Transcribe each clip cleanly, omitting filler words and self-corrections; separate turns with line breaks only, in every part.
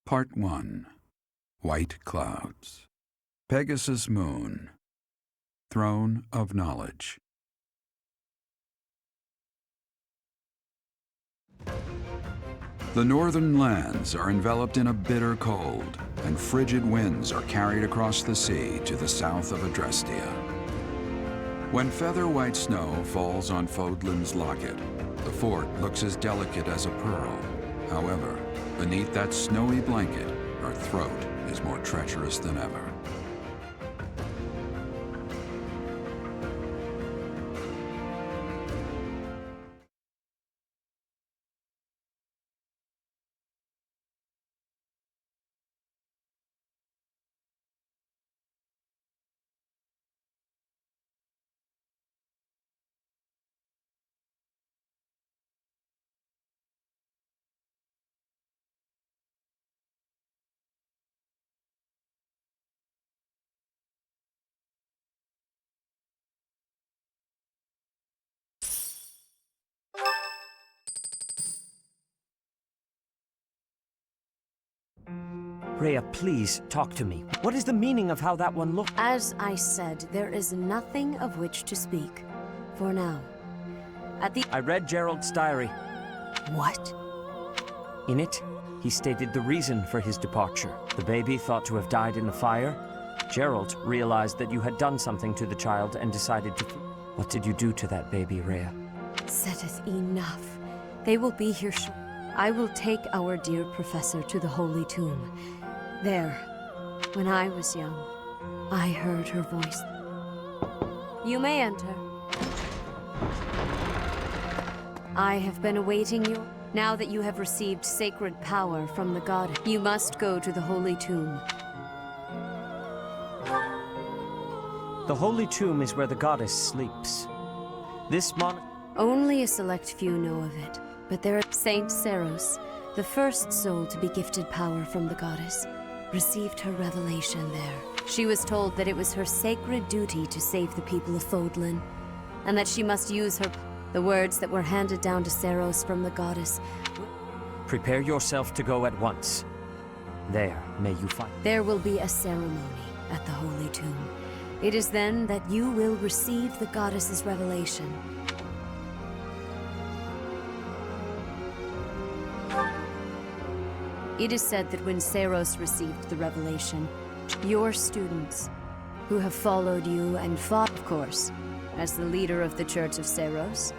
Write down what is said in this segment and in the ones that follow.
Part 1. White Clouds. Pegasus Moon. Throne of Knowledge. The northern lands are enveloped in a bitter cold, and frigid winds are carried across the sea to the south of Adrestia. When feather-white snow falls on Fódlan's locket, the fort looks as delicate as a pearl. However, beneath that snowy blanket, her throat is more treacherous than ever.
Rhea, please, talk to me. What is the meaning of how that one looked?
As I said, there is nothing of which to speak. For now.
I read Gerald's diary.
What?
In it, he stated the reason for his departure. The baby thought to have died in the fire. Gerald realized that you had done something to the child and decided to... What did you do to that baby, Rhea?
Saideth, enough. They will be here shortly. I will take our dear professor to the Holy Tomb. There, when I was young, I heard her voice. You may enter. I have been awaiting you. Now that you have received sacred power from the god, you must go to the Holy Tomb.
The Holy Tomb is where the goddess sleeps. This
Only a select few know of it, but there are Saint Seros, the first soul to be gifted power from the goddess, received her revelation there. She was told that it was her sacred duty to save the people of Fódlan, and that she must use the words that were handed down to Seros from the goddess.
Prepare yourself to go at once. There, may you find...
There will be a ceremony at the Holy Tomb. It is then that you will receive the goddess's revelation. It is said that when Seros received the revelation, your students, who have followed you and fought, of course, as the leader of the Church of Seros.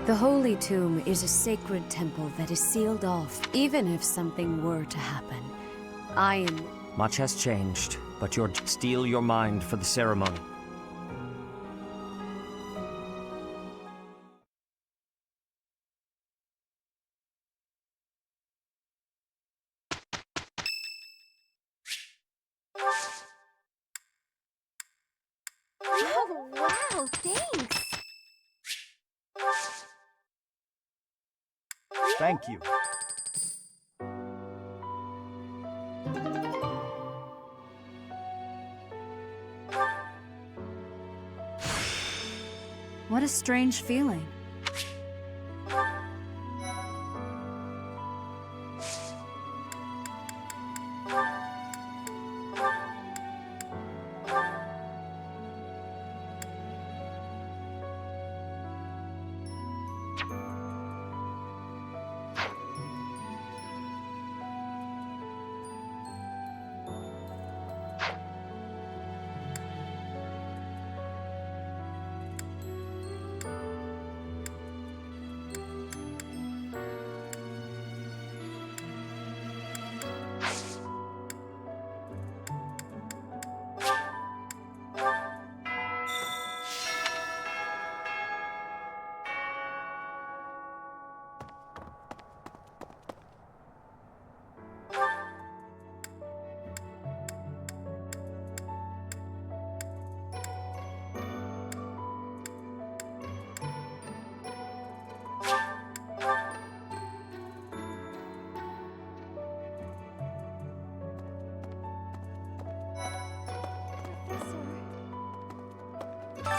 The Holy Tomb is a sacred temple that is sealed off, even if something were to happen.
Much has changed, but you're... Steel your mind for the ceremony.
Oh, wow, thanks!
Thank you.
What a strange feeling.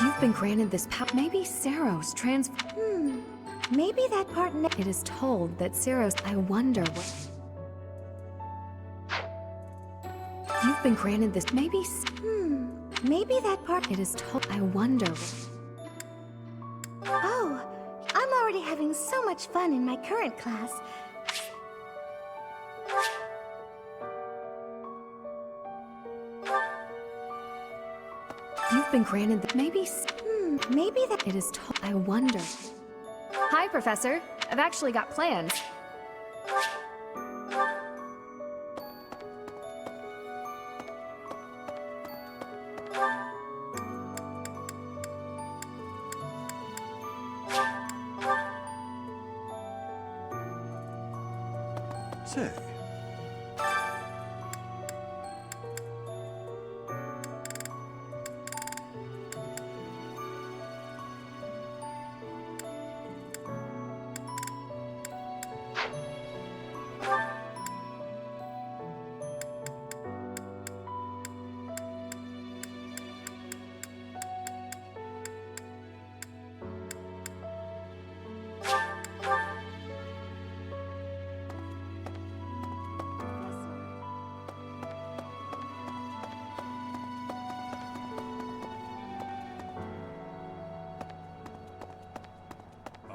You've been granted this power. Maybe Seros
Maybe that part. It is told that Ceros. I wonder what. You've been granted this. Maybe. Maybe that part. It is told. I wonder.
Oh, I'm already having so much fun in my current class.
You've been granted the. Maybe. Maybe that. It is told. I wonder.
Hi, Professor. I've actually got plans.
Say.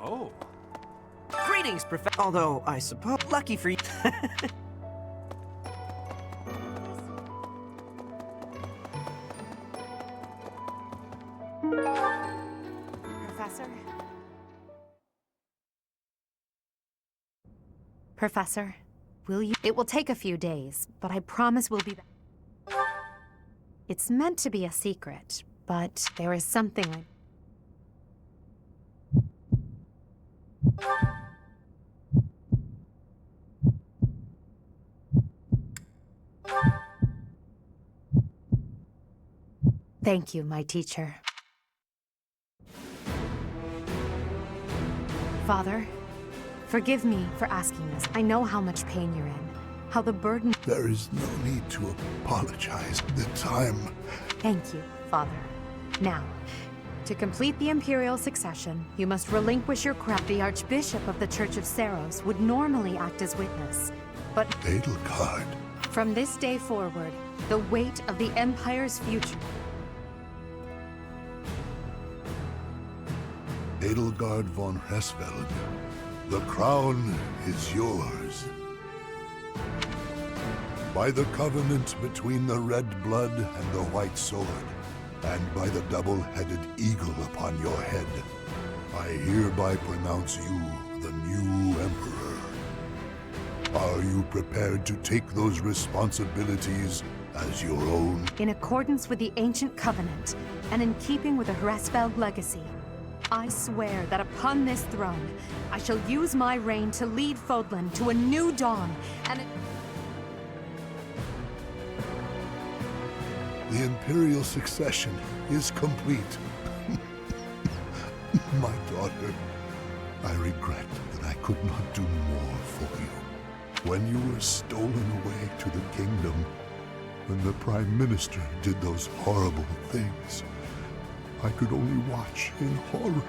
Oh. Greetings, Professor. Although, I suppose, lucky for you.
Professor? Professor, will you? It will take a few days, but I promise we'll be back. It's meant to be a secret, but there is something I... Thank you, my teacher. Father, forgive me for asking this. I know how much pain you're in, how the burden...
There is no need to apologize. The time...
Thank you, Father. Now, to complete the imperial succession, you must relinquish your crown. The Archbishop of the Church of Ceros would normally act as witness, but...
Edelgard.
From this day forward, the weight of the Empire's future...
Edelgard von Hresfeld, the crown is yours. By the covenant between the red blood and the white sword, and by the double-headed eagle upon your head, I hereby pronounce you the new Emperor. Are you prepared to take those responsibilities as your own?
In accordance with the ancient covenant, and in keeping with the Hresfeld legacy, I swear that upon this throne, I shall use my reign to lead Fódlan to a new dawn, and
The imperial succession is complete. My daughter, I regret that I could not do more for you. When you were stolen away to the kingdom, when the Prime Minister did those horrible things, I could only watch in horror.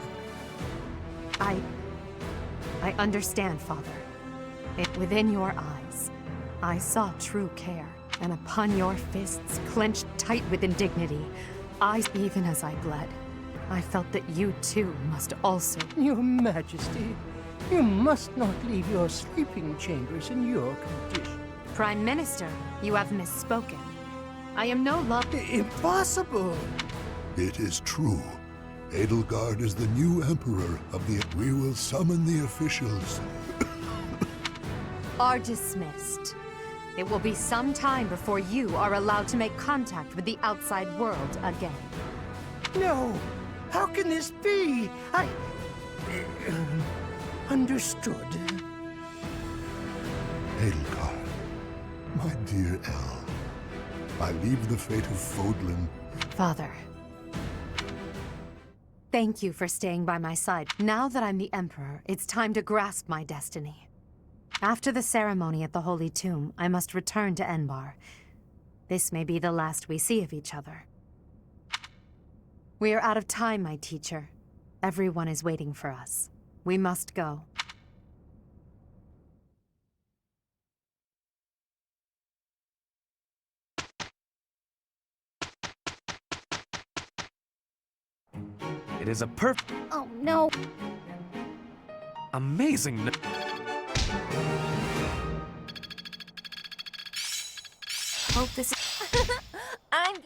I understand, Father. Within your eyes, I saw true care, and upon your fists clenched tight with indignity, even as I bled, I felt that you too must also...
Your Majesty, you must not leave your sleeping chambers in your condition.
Prime Minister, you have misspoken. I am no longer...
Impossible!
It is true. Edelgard is the new Emperor of the... We will summon the officials.
Are dismissed. It will be some time before you are allowed to make contact with the outside world again.
No! How can this be? Understood.
Edelgard, my dear El, I leave the fate of Fódlan.
Father. Thank you for staying by my side. Now that I'm the Emperor, it's time to grasp my destiny. After the ceremony at the Holy Tomb, I must return to Enbar. This may be the last we see of each other. We are out of time, my teacher. Everyone is waiting for us. We must go.
It is a
Oh no.
amazing.
Hope this is. I'm.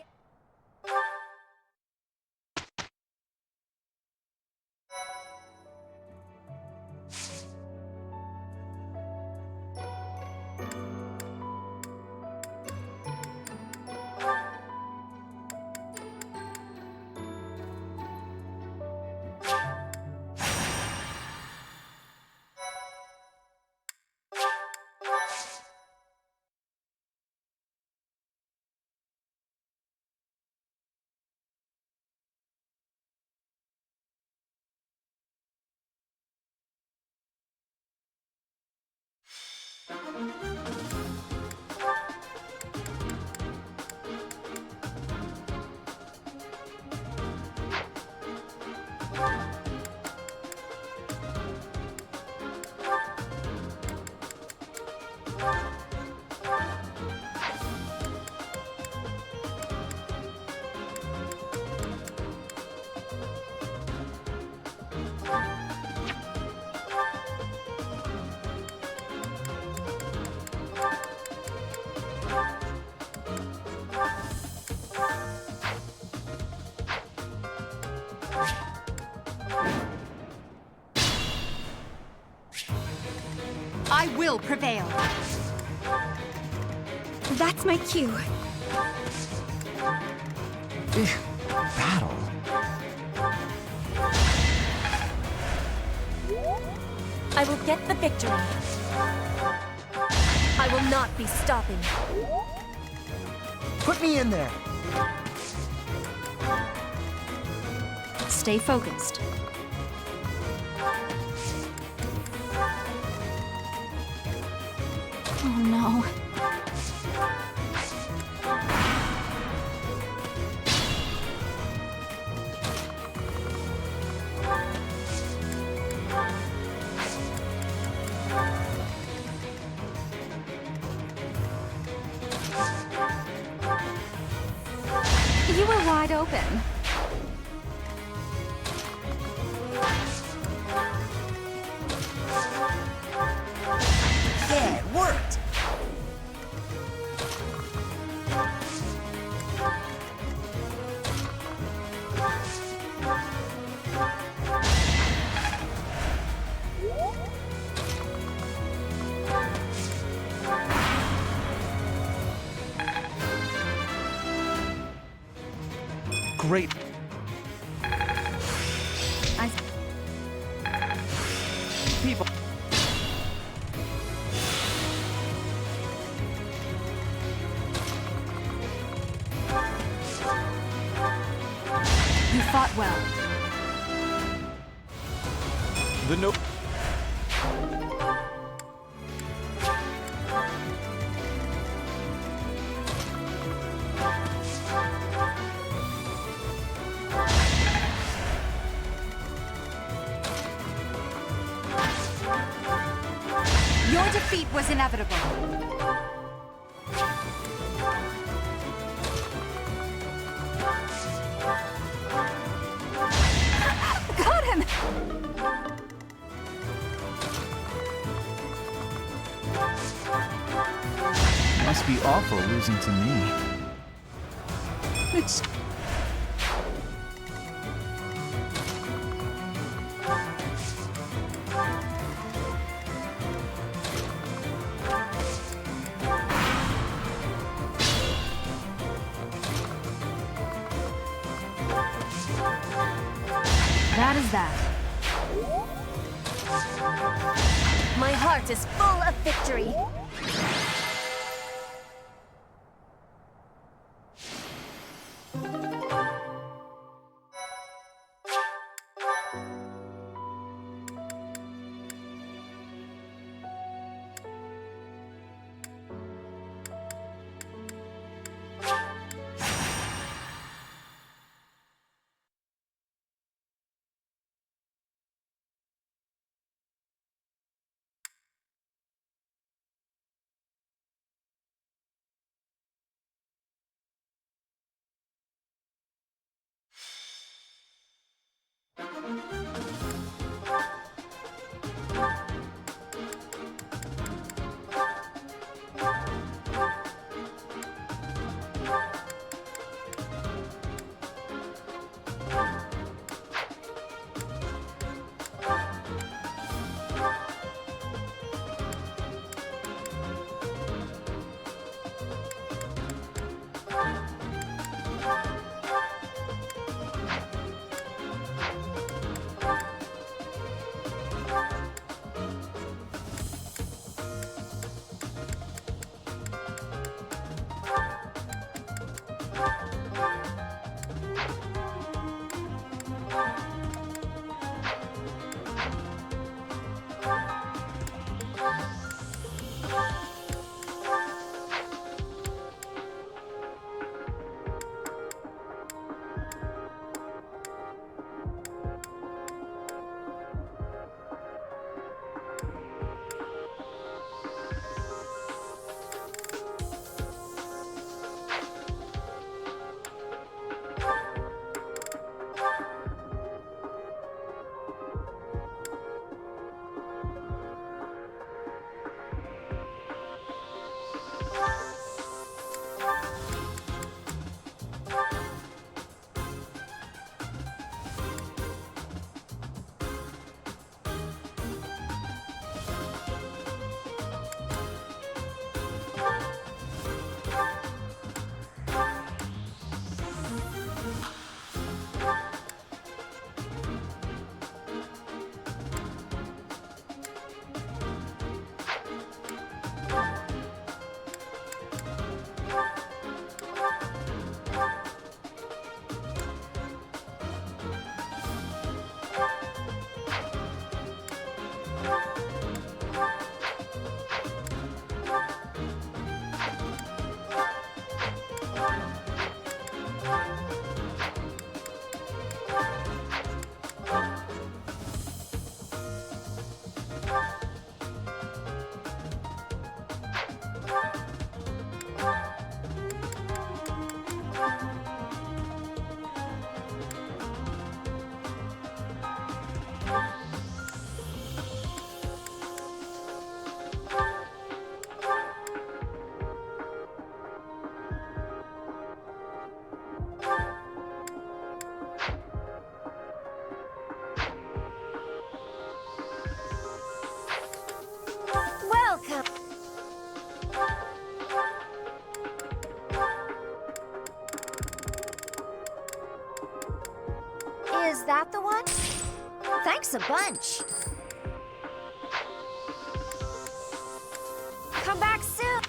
I will prevail.
That's my cue.
Battle.
I will get the victory. I will not be stopping.
Put me in there.
Stay focused.
Oh no. You were wide open.
Yeah, it worked.
Great. People.
You fought well.
The no.
Your defeat was inevitable.
Got him!
Must be awful losing to me.
It's
That is that.
My heart is full of victory. Is that the one? Thanks a bunch. Come back soon.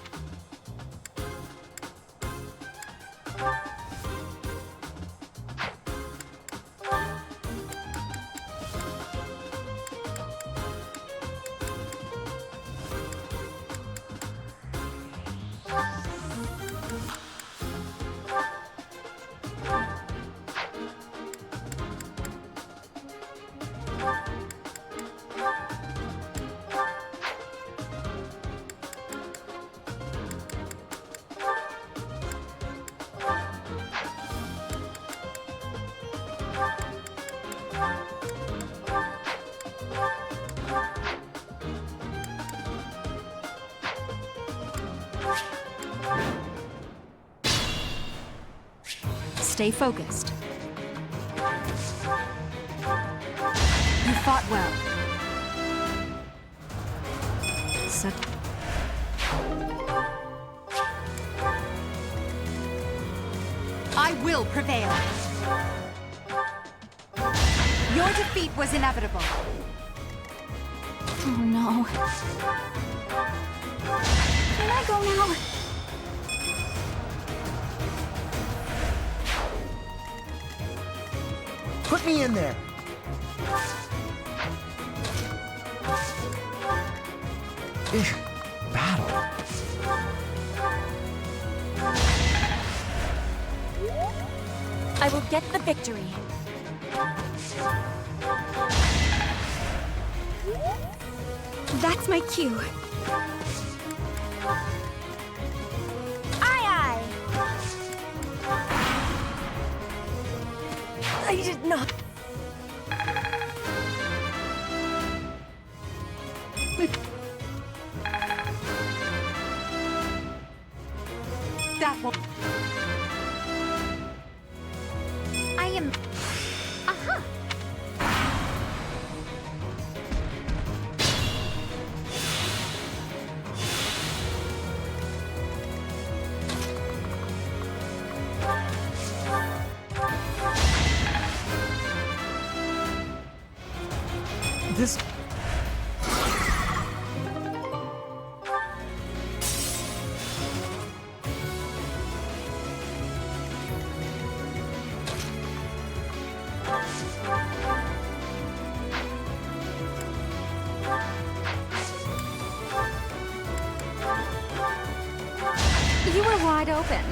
Stay focused. You fought well. I will prevail. Your defeat was inevitable.
Oh no. Can I go now?
Put me in there.
Battle.
I will get the victory.
That's my cue.
Aye, aye.
I did not. That will.
I am... Aha!
This...
You were wide open.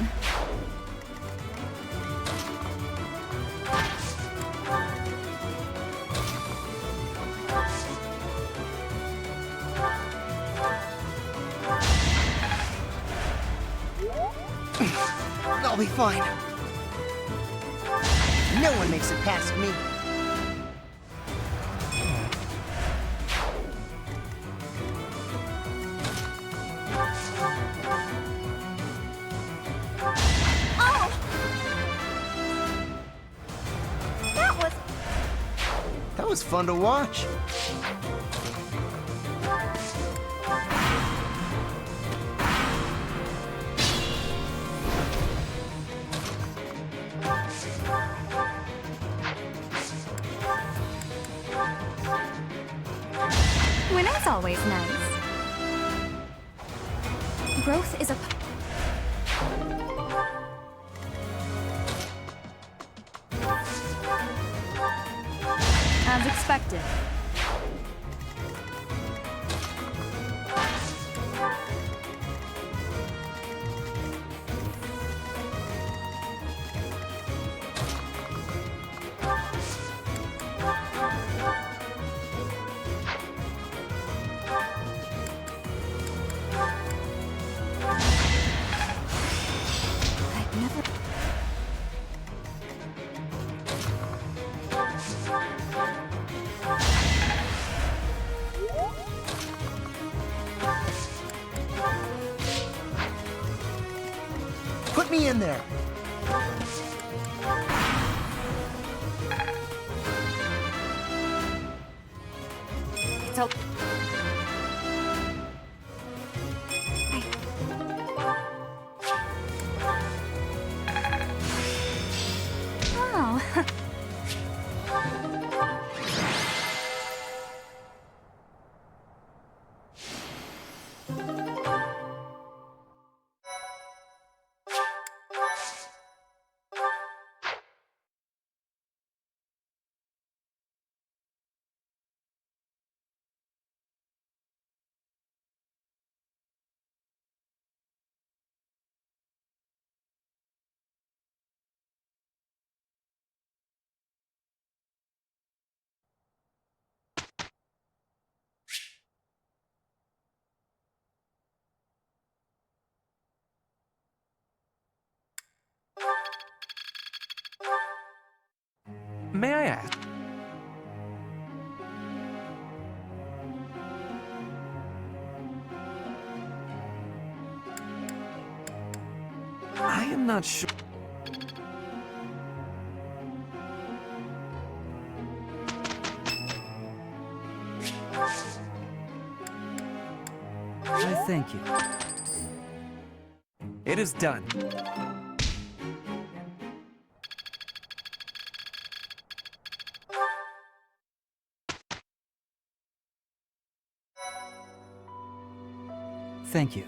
I'll be fine. No one makes it past me. That was fun to watch.
Winning's always nice. Growth is a... As expected.
Put me in there.
It's okay. Oh.
May I ask? I am not sure.
Thank you.
It is done.
Thank you.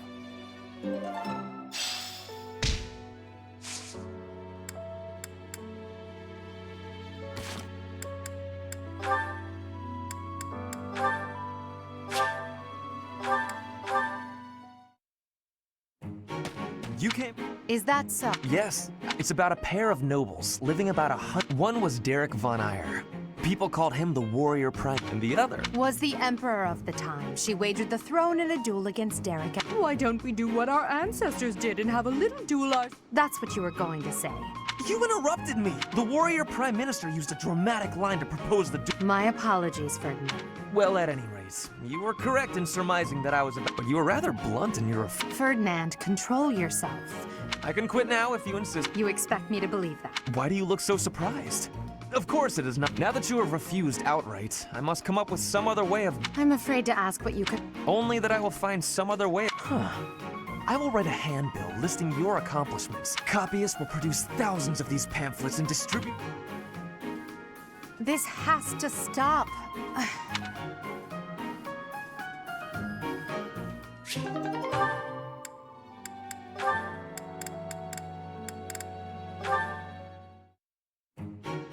You came.
Is that so?
Yes, it's about a pair of nobles living about 100. One was Garreg Mach. People called him the warrior prime, and the other
Was the emperor of the time. She wagered the throne in a duel against Garreg.
Why don't we do what our ancestors did and have a little duel
That's what you were going to say.
You interrupted me! The warrior prime minister used a dramatic line to propose the
My apologies, Ferdinand.
Well, at any rate, you were correct in surmising that I was about. But you were rather blunt in your.
Ferdinand, control yourself.
I can quit now if you insist.
You expect me to believe that?
Why do you look so surprised? Of course it is not. Now that you have refused outright, I must come up with some other way of.
I'm afraid to ask what you could.
Only that I will find some other way. I will write a handbill listing your accomplishments. Copyists will produce thousands of these pamphlets and distribute.
This has to stop.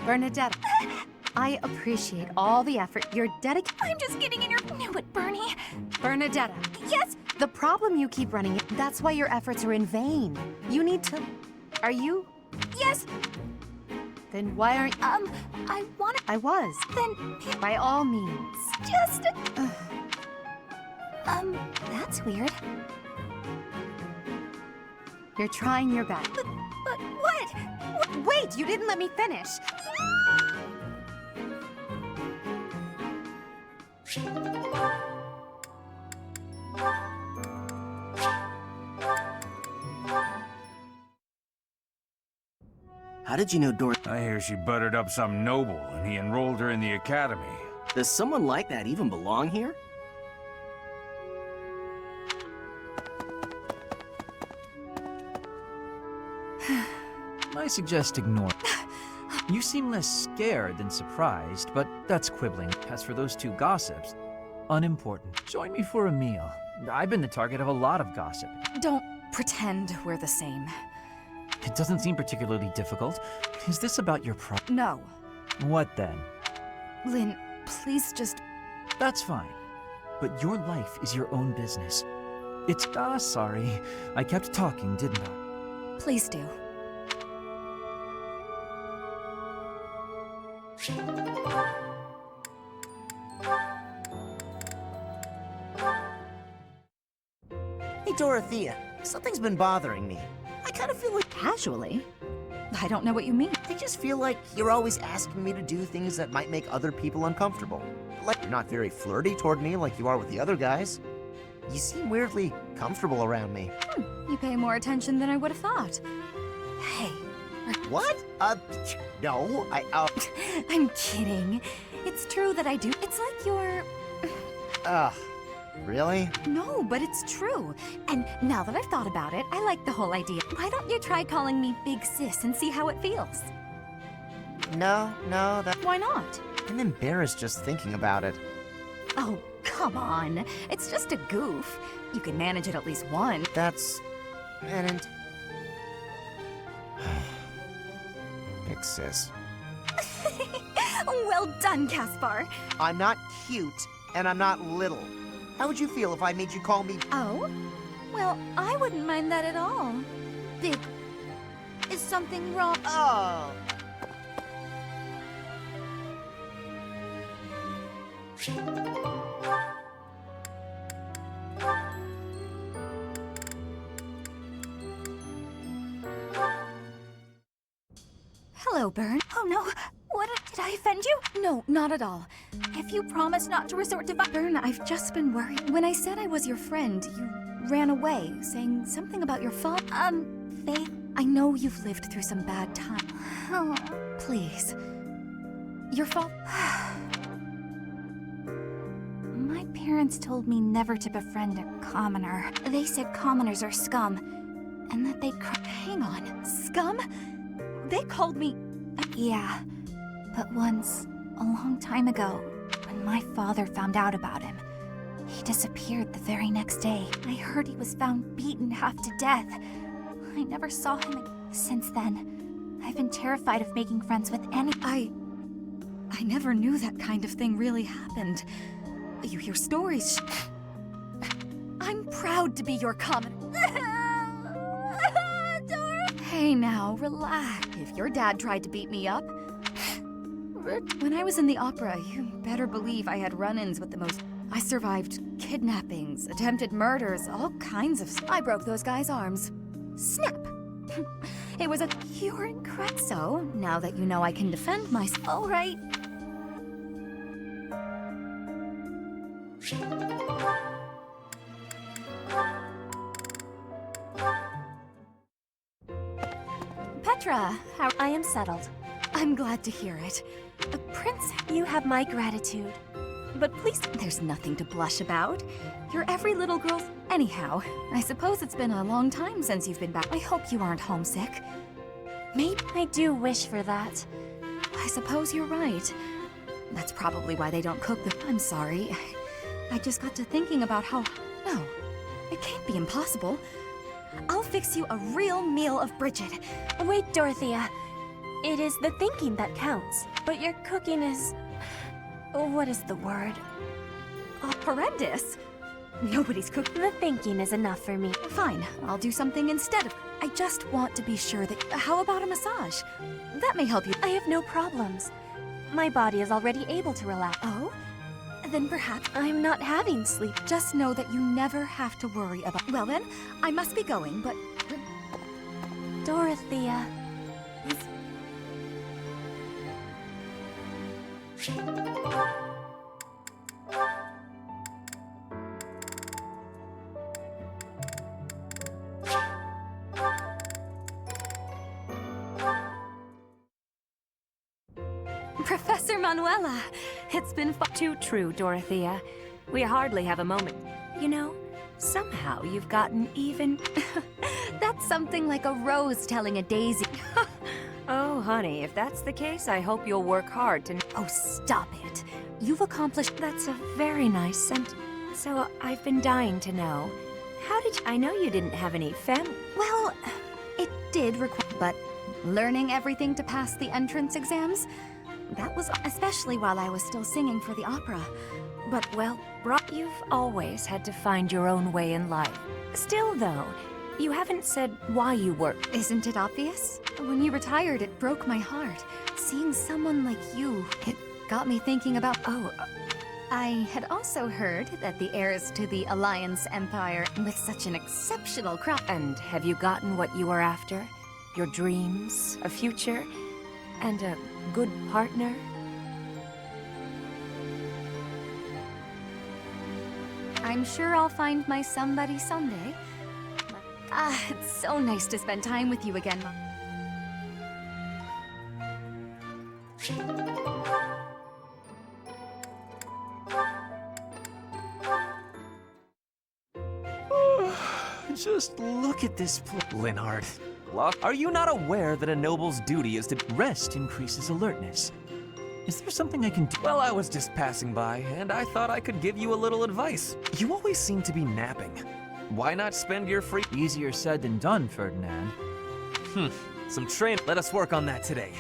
Bernadette, I appreciate all the effort you're dedicating.
I'm just getting in your... Knew it, Bernie.
Bernadette.
Yes?
The problem you keep running, that's why your efforts are in vain. You need to... Are you?
Yes?
Then why aren't...
I wanna...
I was.
Then...
By all means.
Just... that's weird.
You're trying your best.
But what?
Wait, you didn't let me finish.
How did you know
I hear she buttered up some noble and he enrolled her in the academy.
Does someone like that even belong here?
I suggest ignore. You seem less scared than surprised, but that's quibbling. As for those two gossips, unimportant. Join me for a meal. I've been the target of a lot of gossip.
Don't pretend we're the same.
It doesn't seem particularly difficult. Is this about your
No.
What then?
Lynn, please just...
That's fine. But your life is your own business. It's... sorry. I kept talking, didn't I?
Please do.
Hey, Dorothea, something's been bothering me. I kind of feel like...
Casually? I don't know what you mean.
I just feel like you're always asking me to do things that might make other people uncomfortable. Like, you're not very flirty toward me like you are with the other guys. You seem weirdly comfortable around me.
You pay more attention than I would have thought. Hey.
What? No,
I'm kidding. It's true that I do. It's like you're...
Really?
No, but it's true. And now that I've thought about it, I like the whole idea. Why don't you try calling me Big Sis and see how it feels?
No, that...
Why not?
I'm embarrassed just thinking about it.
Oh, come on. It's just a goof. You can manage it at least once.
That's... And... Big Sis.
Well done, Caspar.
I'm not cute, and I'm not little. How would you feel if I made you call me...
Oh? Well, I wouldn't mind that at all. Big... Is something wrong?
Oh!
Hello, Bern. Oh no, what did I offend you? No, not at all. If you promise not to resort to Bern, I've just been worried. When I said I was your friend, you ran away, saying something about your father. Faith, I know you've lived through some bad times. Oh, please. Your fault. My parents told me never to befriend a commoner. They said commoners are scum, and that they'd hang on, scum? They called me... Yeah, but once, a long time ago, when my father found out about him, he disappeared the very next day. I heard he was found beaten half to death. I never saw him again. Since then, I've been terrified of making friends with any... I never knew that kind of thing really happened. You hear stories. I'm proud to be your common... Hey now, relax. If your dad tried to beat me up... When I was in the opera, you better believe I had run-ins with the most... I survived kidnappings, attempted murders, all kinds of... I broke those guys' arms. Snap! It was a... You're incredible. So, now that you know I can defend myself... All right. Petra, how... I am settled. I'm glad to hear it. Prince, you have my gratitude. But please, there's nothing to blush about. You're every little girl's... Anyhow, I suppose it's been a long time since you've been back. I hope you aren't homesick. Maybe I do wish for that. I suppose you're right. That's probably why they don't cook the... I'm sorry. I just got to thinking about how... No, it can't be impossible. I'll fix you a real meal of Bridget.
Wait, Dorothea. It is the thinking that counts. But your cooking is... What is the word?
Horrendous. Nobody's cooked.
The thinking is enough for me.
Fine, I'll do something instead of... I just want to be sure that... How about a massage? That may help you.
I have no problems. My body is already able to relax.
Oh? Then perhaps...
I'm not having sleep.
Just know that you never have to worry about... Well then, I must be going, but...
Dorothea...
Professor Manuela, it's been
too true, Dorothea. We hardly have a moment. You know, somehow you've gotten even...
That's something like a rose telling a daisy.
Oh, honey, if that's the case, I hope you'll work hard to...
Oh, stop it. You've accomplished...
That's a very nice sentence. So, I've been dying to know. How did you... I know you didn't have any
Well, it did require... But learning everything to pass the entrance exams... That was... Especially while I was still singing for the opera.
But, well, you've always had to find your own way in life. Still, though... You haven't said why you work.
Isn't it obvious? When you retired, it broke my heart. Seeing someone like you, it got me thinking about... Oh, I had also heard that the heirs to the Alliance Empire with such an exceptional crop...
And have you gotten what you were after? Your dreams, a future, and a good partner?
I'm sure I'll find my somebody someday. It's so nice to spend time with you again, Mom.
Just look at this Linhart. Are you not aware that a noble's duty is to...
Rest increases alertness. Is there something I can do?
Well, I was just passing by, and I thought I could give you a little advice. You always seem to be napping. Why not spend your free...
Easier said than done, Ferdinand.
Some train... Let us work on that today.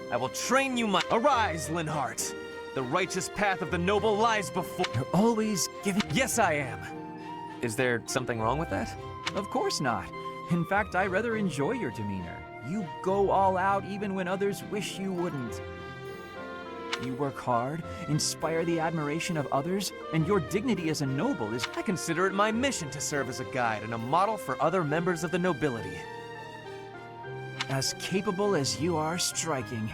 I will train you my... Arise, Linhart! The righteous path of the noble lies before...
You're always giving...
Yes, I am! Is there something wrong with that?
Of course not. In fact, I rather enjoy your demeanor. You go all out even when others wish you wouldn't. You work hard, inspire the admiration of others, and your dignity as a noble is...
I consider it my mission to serve as a guide and a model for other members of the nobility.
As capable as you are striking.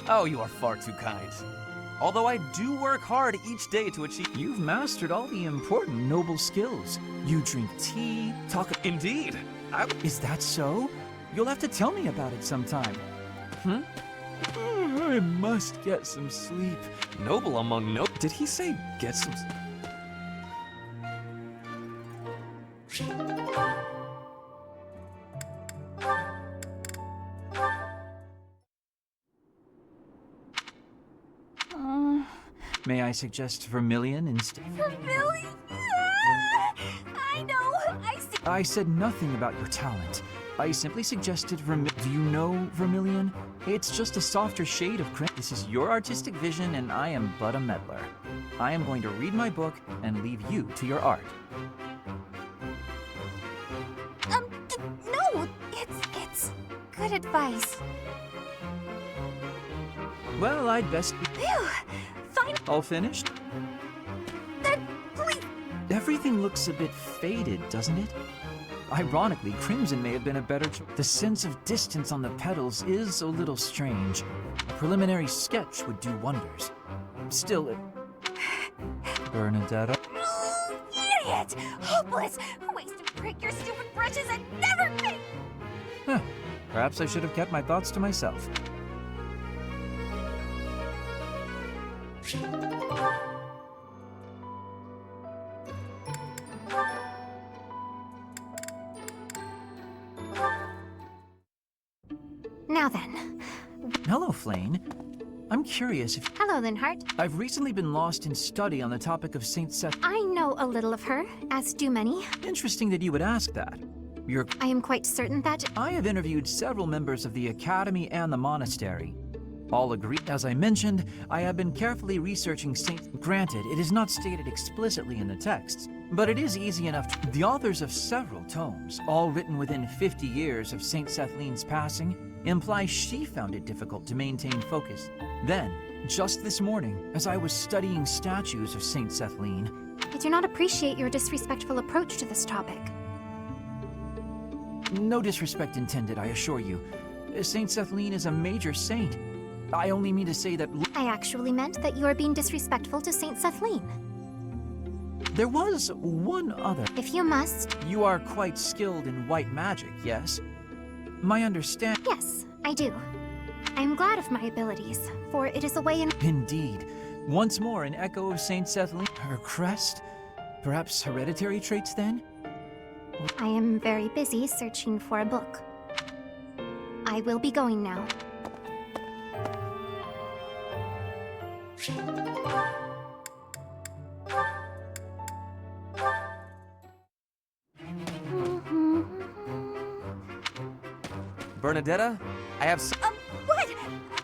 Oh, you are far too kind. Although I do work hard each day to achieve...
You've mastered all the important noble skills. You drink tea, talk...
Indeed.
Is that so? You'll have to tell me about it sometime. I must get some sleep.
Noble among no... Did he say get some...
May I suggest vermilion instead?
Vermilion? I know,
I said nothing about your talent. I simply suggested vermilion. Do you know vermilion? It's just a softer shade of crimson. This is your artistic vision and I am but a meddler. I am going to read my book and leave you to your art.
No, it's good advice.
Well, I'd best be...
Phew, fine.
All finished?
Please.
Everything looks a bit faded, doesn't it? Ironically, crimson may have been a better choice. The sense of distance on the petals is a little strange. A preliminary sketch would do wonders. Still, it... Bernadetta?
Idiot! Hopeless! Waste to break your stupid brushes and never paint!
Huh. Perhaps I should have kept my thoughts to myself.
Now then.
Hello, Flane. I'm curious if...
Hello, Linhart.
I've recently been lost in study on the topic of Saint Seth.
I know a little of her, as do many.
Interesting that you would ask that.
I am quite certain that...
I have interviewed several members of the Academy and the monastery. All agree. As I mentioned, I have been carefully researching Saint... Granted, it is not stated explicitly in the texts, but it is easy enough to... The authors of several tomes, all written within 50 years of Saint Sethleen's passing, imply she found it difficult to maintain focus. Then, just this morning, as I was studying statues of Saint Sethleen...
I do not appreciate your disrespectful approach to this topic.
No disrespect intended, I assure you. Saint Sethleen is a major saint. I only mean to say that...
I actually meant that you are being disrespectful to Saint Sethleen.
There was one other...
If you must...
You are quite skilled in white magic, yes? My understand...
Yes, I do. I am glad of my abilities, for it is a way in...
Indeed. Once more an echo of Saint Sethleen. Her crest? Perhaps hereditary traits, then?
I am very busy searching for a book. I will be going now.
Bernadetta, I have
what?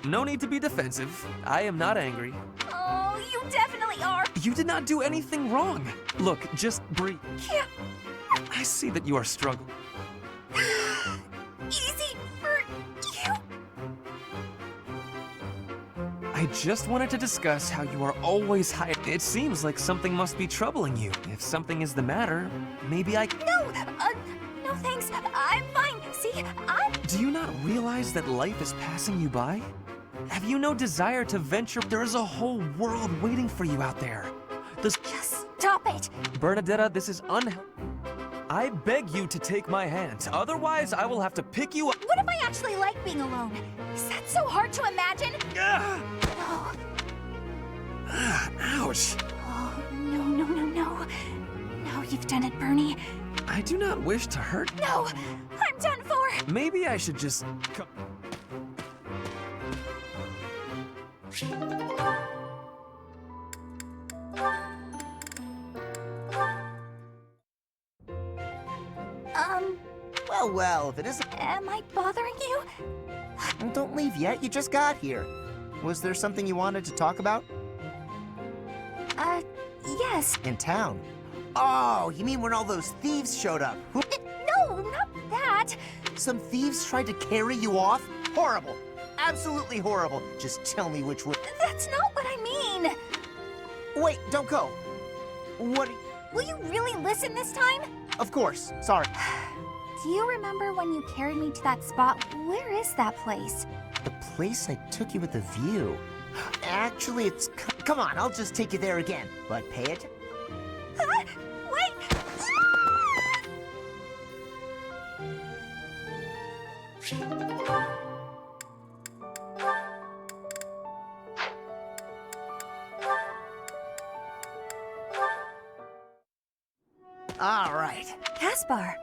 No need to be defensive. I am not angry.
Oh, you definitely are!
You did not do anything wrong. Look, just breathe.
Yeah.
I see that you are struggling.
Easy for you.
I just wanted to discuss how you are always high. It seems like something must be troubling you. If something is the matter, maybe I...
No thanks. I'm fine. See,
Do you not realize that life is passing you by? Have you no desire to venture? There is a whole world waiting for you out there.
Just stop it!
Bernadetta, this is I beg you to take my hand. Otherwise, I will have to pick you up.
What if I actually like being alone? Is that so hard to imagine?
Ah!
No.
Ouch.
Oh, no. No, you've done it, Bernie.
I do not wish to hurt.
No, I'm done for.
Maybe I should just...
Well, if it isn't...
Am I bothering you?
Don't leave yet, you just got here. Was there something you wanted to talk about?
Yes.
In town? Oh, you mean when all those thieves showed up?
No, not that.
Some thieves tried to carry you off? Horrible. Absolutely horrible. Just tell me which one.
That's not what I mean.
Wait, don't go. What?
Will you really listen this time?
Of course. Sorry.
Do you remember when you carried me to that spot? Where is that place?
The place I took you with the view. Actually, it's... Come on, I'll just take you there again. But pay it.
Wait!
All right.
Caspar,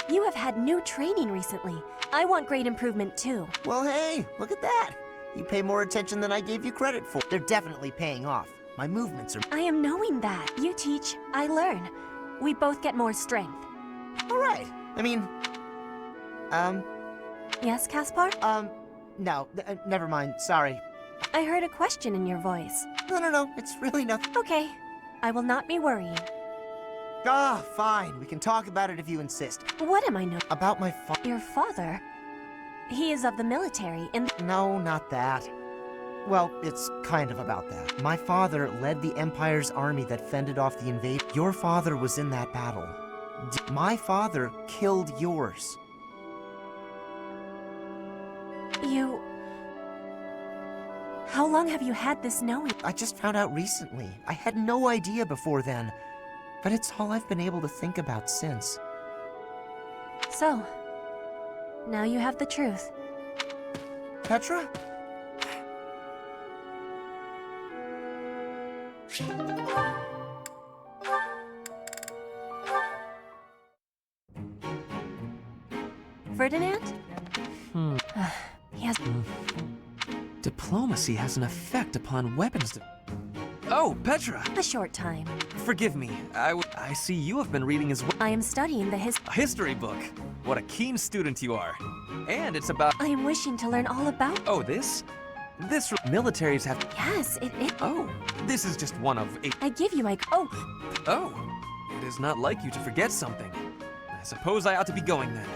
you have had new training recently. I want grade improvement too.
Well, hey, look at that. You pay more attention than I gave you credit for. They're definitely paying off. My movements are...
I am knowing that. You teach, I learn. We both get more strength.
All right. I mean...
Yes, Caspar?
No, never mind. Sorry.
I heard a question in your voice.
No. It's really nothing.
Okay. I will not be worrying.
Ah, fine. We can talk about it if you insist.
What am I know?
About my
Your father? He is of the military in...
No, not that. Well, it's kind of about that. My father led the Empire's army that fended off the invasion. Your father was in that battle. My father killed yours.
You... How long have you had this knowing?
I just found out recently. I had no idea before then. But it's all I've been able to think about since.
So, now you have the truth.
Petra?
Ferdinand? Yes.
Diplomacy has an effect upon weapons. Oh, Petra!
A short time.
Forgive me. I see you have been reading as well.
I am studying the
history book. What a keen student you are. And it's about...
I am wishing to learn all about...
Oh, this? This militaries have...
Yes, it...
Oh, this is just one of 8...
I give you my... Oh!
Oh, it is not like you to forget something. I suppose I ought to be going then.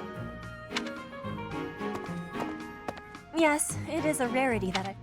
Yes, it is a rarity that I...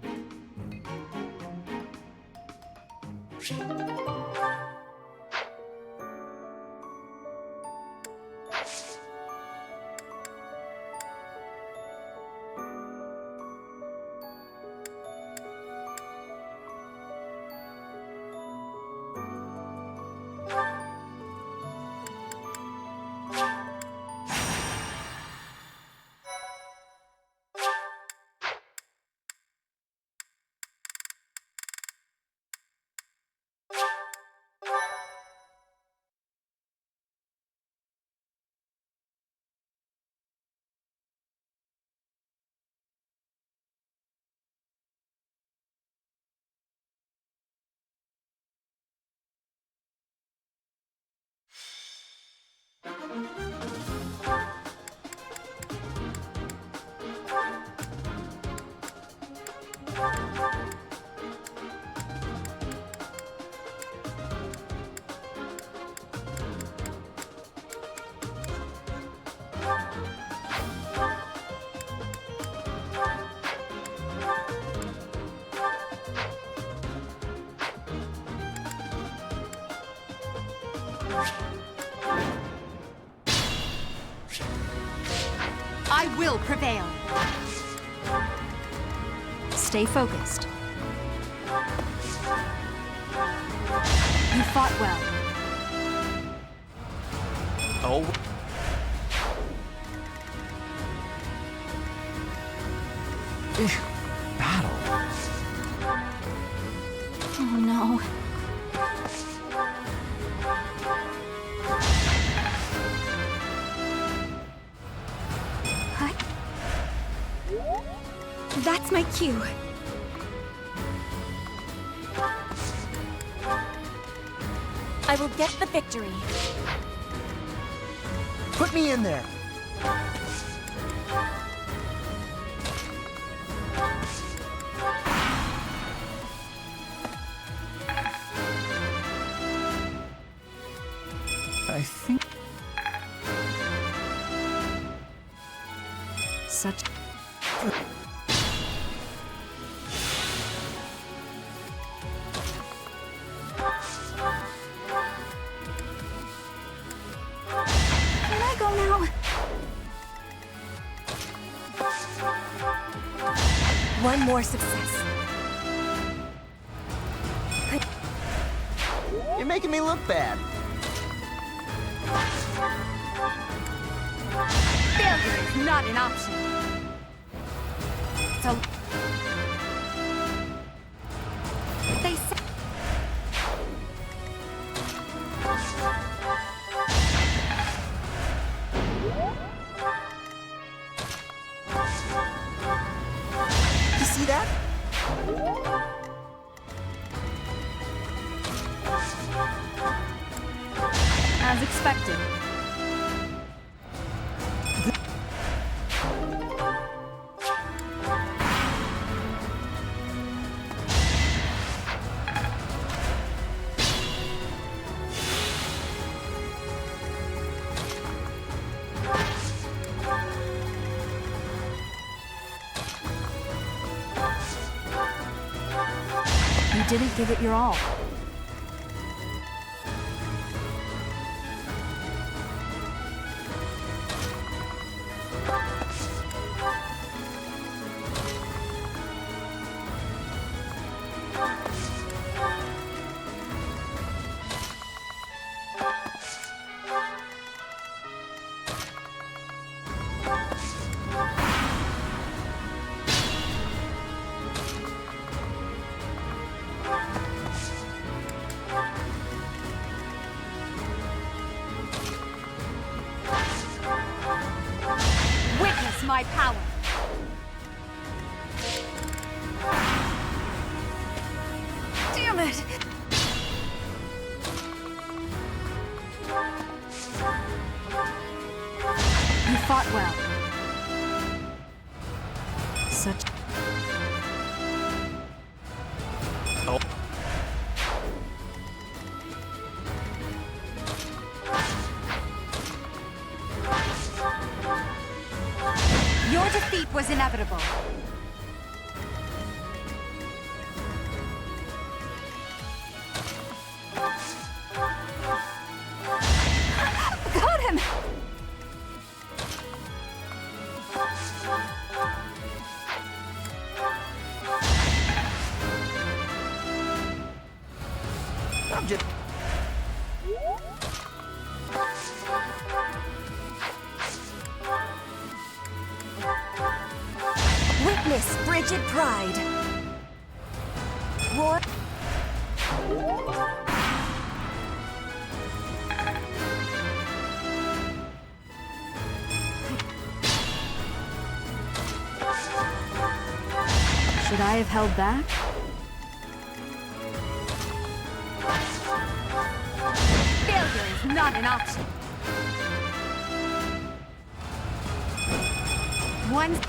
I will prevail. Stay focused. You fought well.
Oh. Battle.
Oh no. That's my cue.
I will get the victory.
Put me in there.
I think...
Such...
Can I go now?
one more success.
You're making me look bad.
Failure is not an option. So... They say...
You see that?
As expected. You didn't give it your all.
Witness my power.
Damn it!
You fought well. Such...
Your defeat was inevitable. Got him!
I'm just...
Witness frigid pride. Roar.
Should I have held back?
Failure is not an option. One...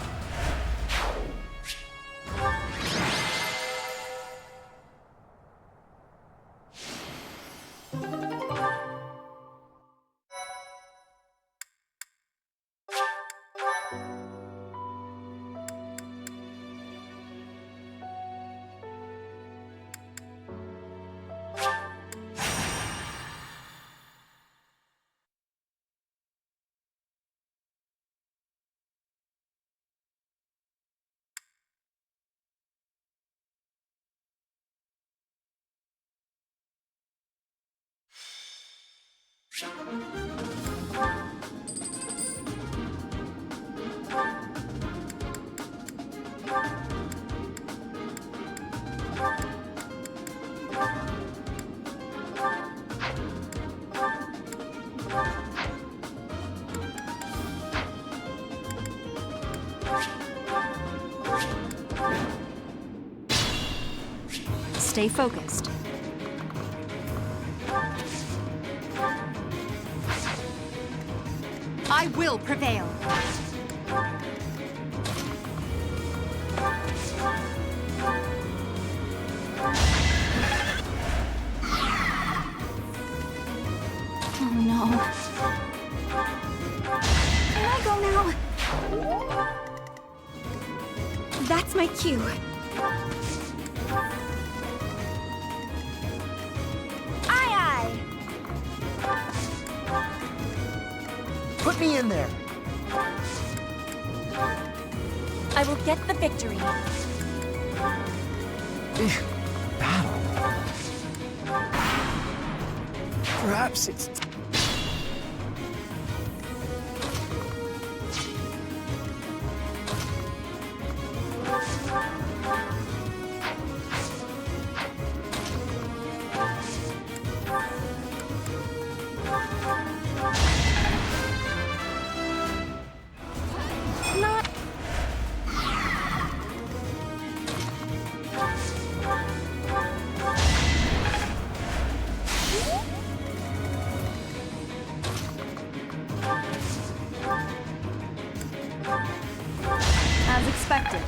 Stay focused.
I will prevail. Oh no. Can I go now? That's my cue. Aye, aye.
Put me in there.
I will get the victory.
Battle. Perhaps it's...
As expected.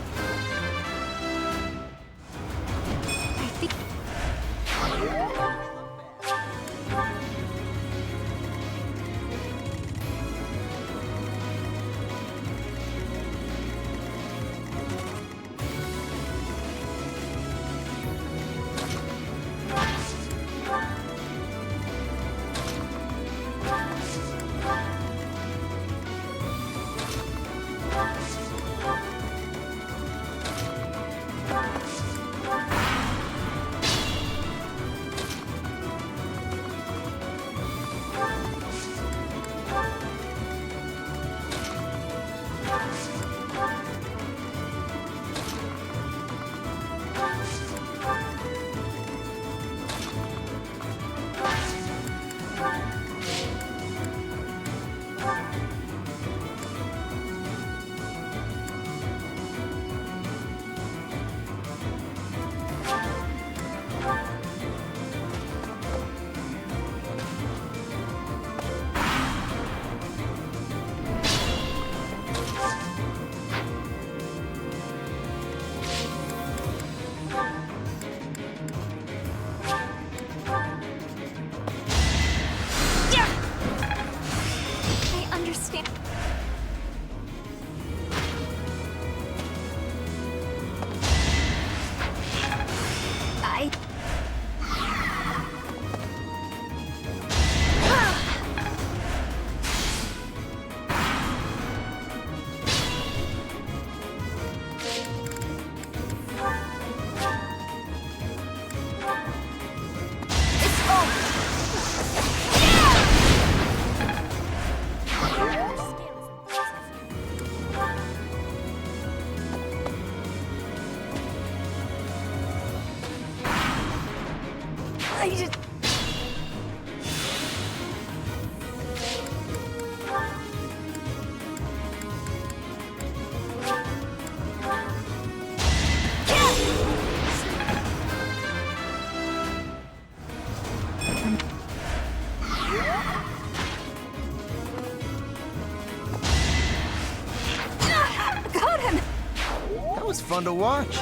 Fun to watch.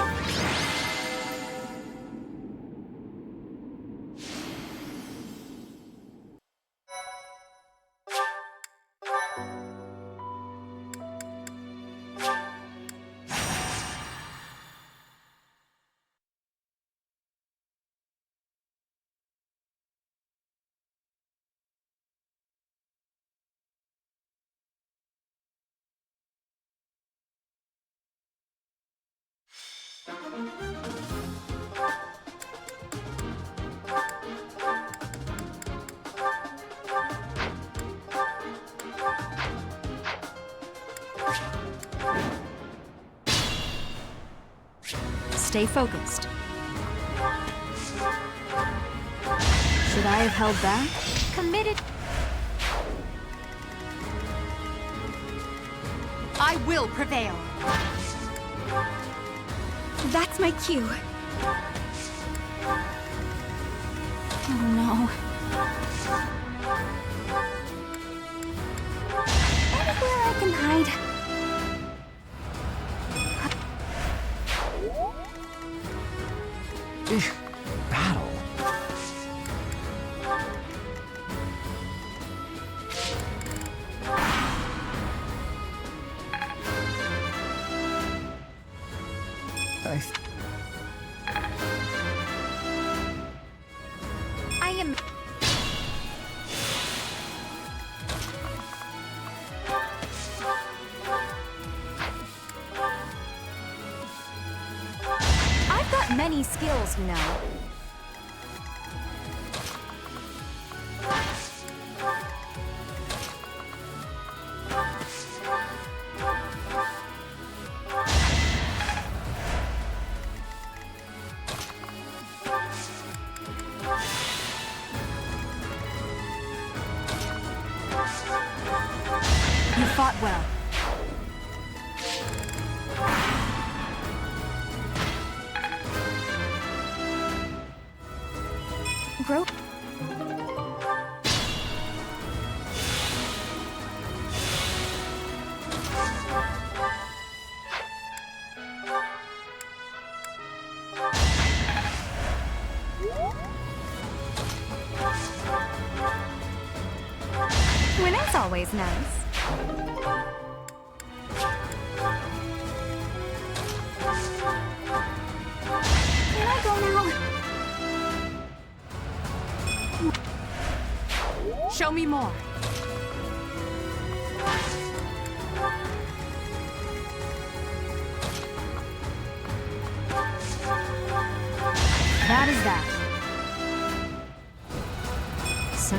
Stay focused. Should I have held back?
Committed.
I will prevail.
That's my cue. Oh no. Anywhere I can hide.
Battle.
I am. I've got many skills, you know.
You fought well.
Grow.
Winning's always nice.
Can I go now?
Show me more.
That is that.
So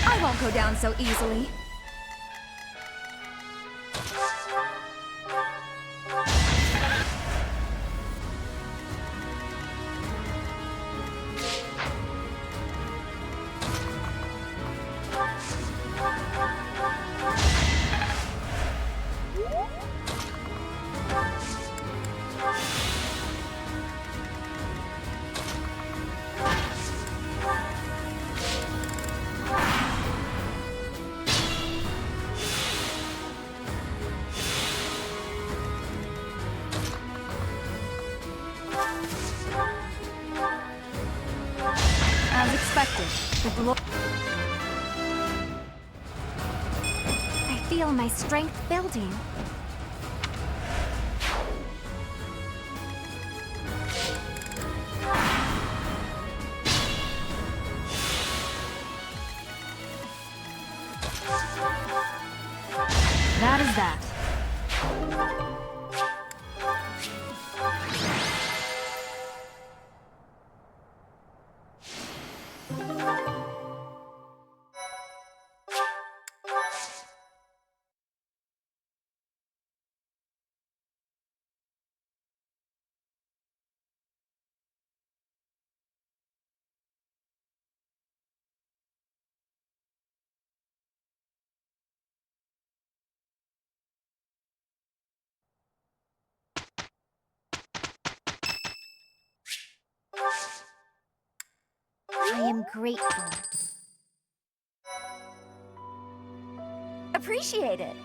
I won't go down so easily.
As expected,
I feel my strength building.
that is that.
I am grateful. Appreciate it.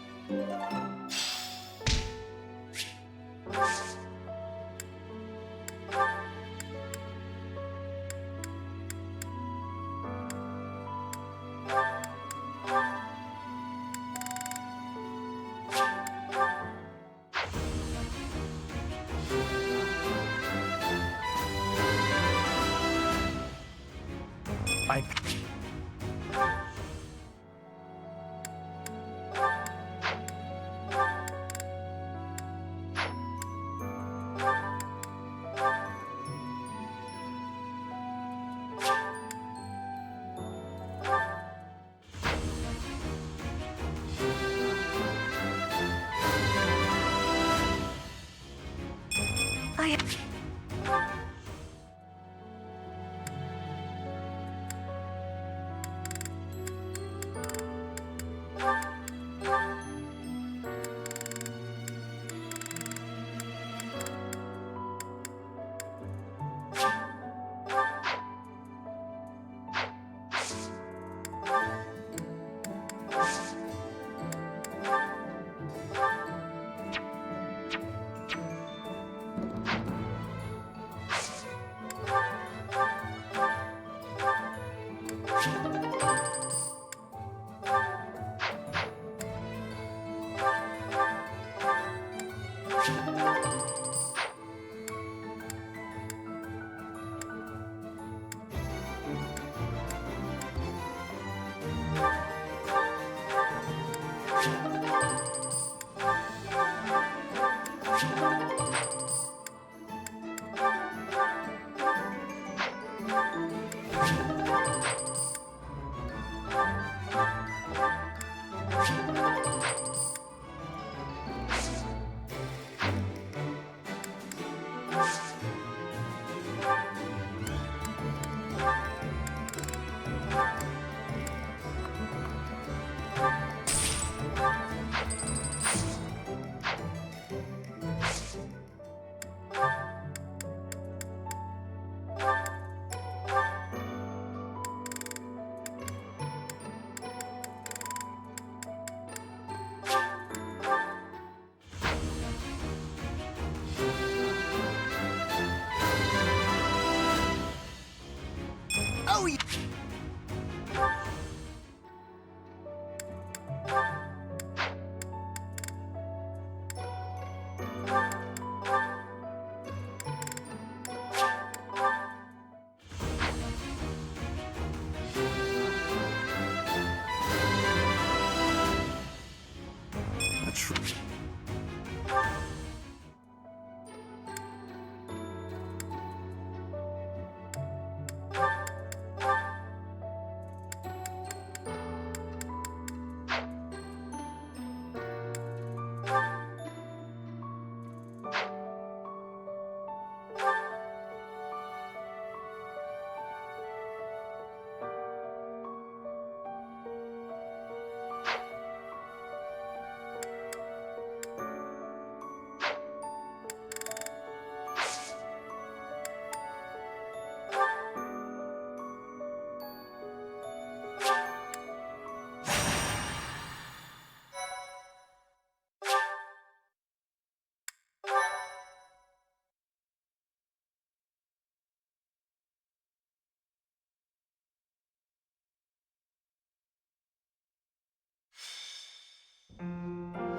know you!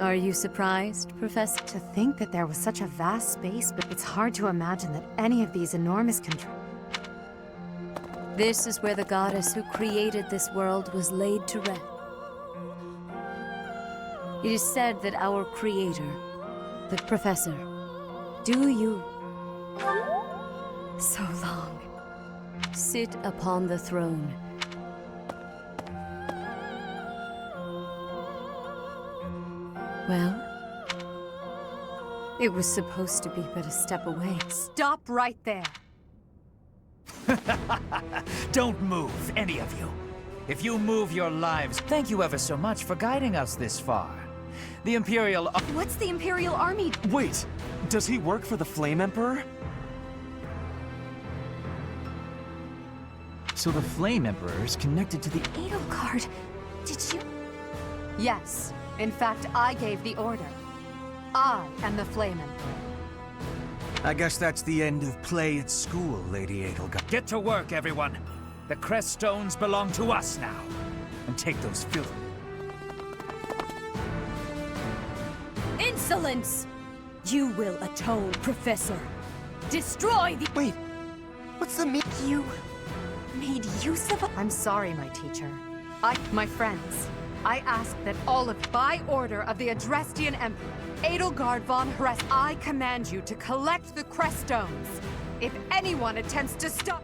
Are you surprised, Professor?
To think that there was such a vast space, but it's hard to imagine that any of these enormous
This is where the goddess who created this world was laid to rest. It is said that our creator, the Professor, do you, so long, sit upon the throne. Well, it was supposed to be but a step away.
Stop right there!
Don't move, any of you. If you move your lives, thank you ever so much for guiding us this far. The Imperial...
What's the Imperial Army?
Wait, does he work for the Flame Emperor?
So the Flame Emperor is connected to the...
Edelgard, did you...
Yes. In fact, I gave the order. I am the Flame Emperor.
I guess that's the end of play at school, Lady Edelgard. Get to work, everyone. The crest stones belong to us now. And take those filthy...
Insolence! You will atone, Professor. Destroy the...
Wait, what's the
You made use of...
I'm sorry, my teacher. My friends, I ask that all of you, by order of the Adrestian Emperor, Edelgard von Hres, I command you to collect the crest stones. If anyone attempts to stop...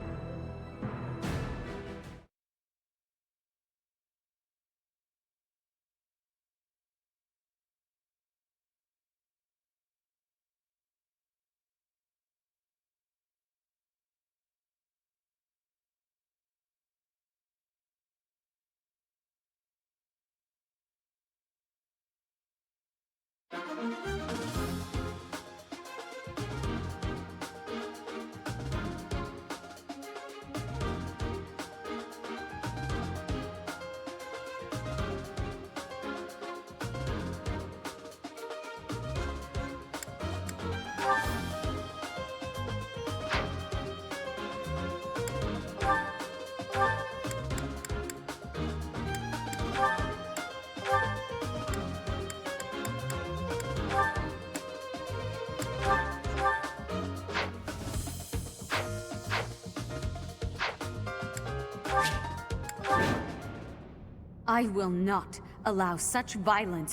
I will not allow such violence.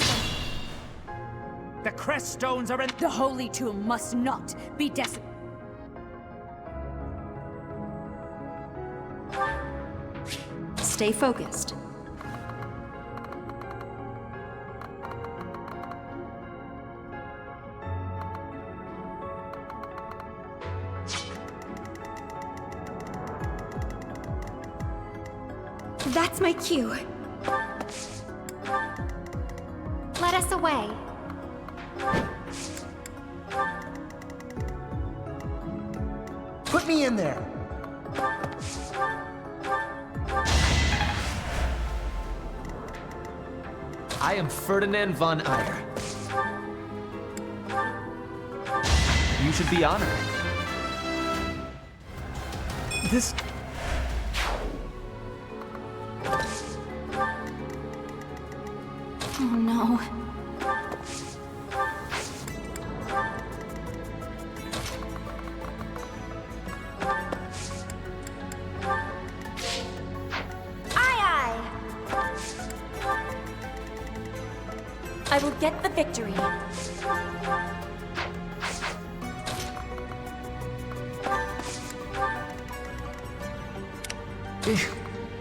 The crest stones are in...
The holy tomb must not be Stay focused.
That's my cue. Let us away.
Put me in there!
I am Ferdinand von Eyre. You should be honored. This...
I will get the victory.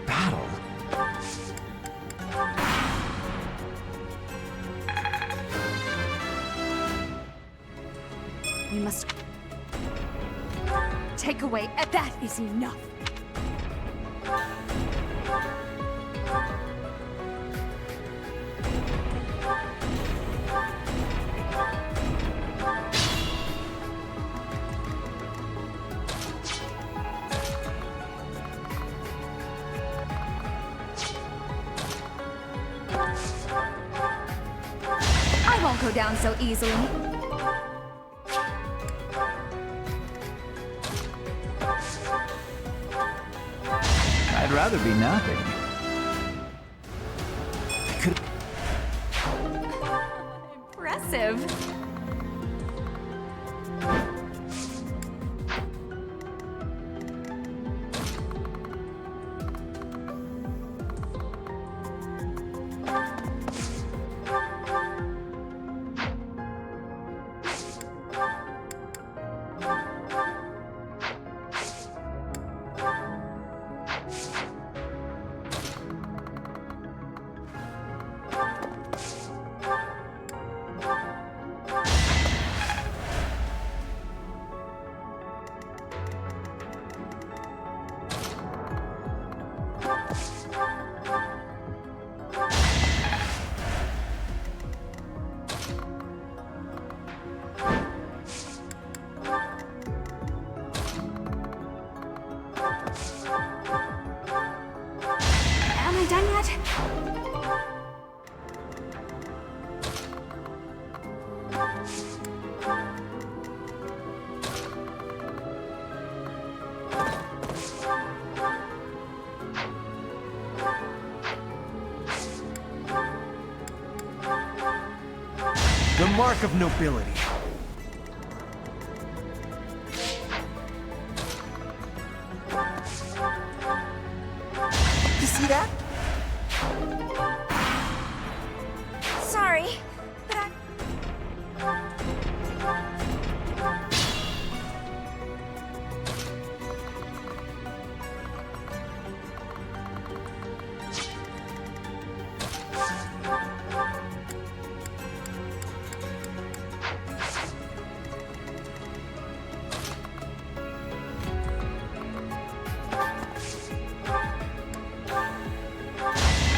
Battle?
We must take away. That is enough.
I won't go down so easily.
I'd rather be napping.
Impressive.
Am I done yet?
The mark of nobility.
You see that?
Sorry, but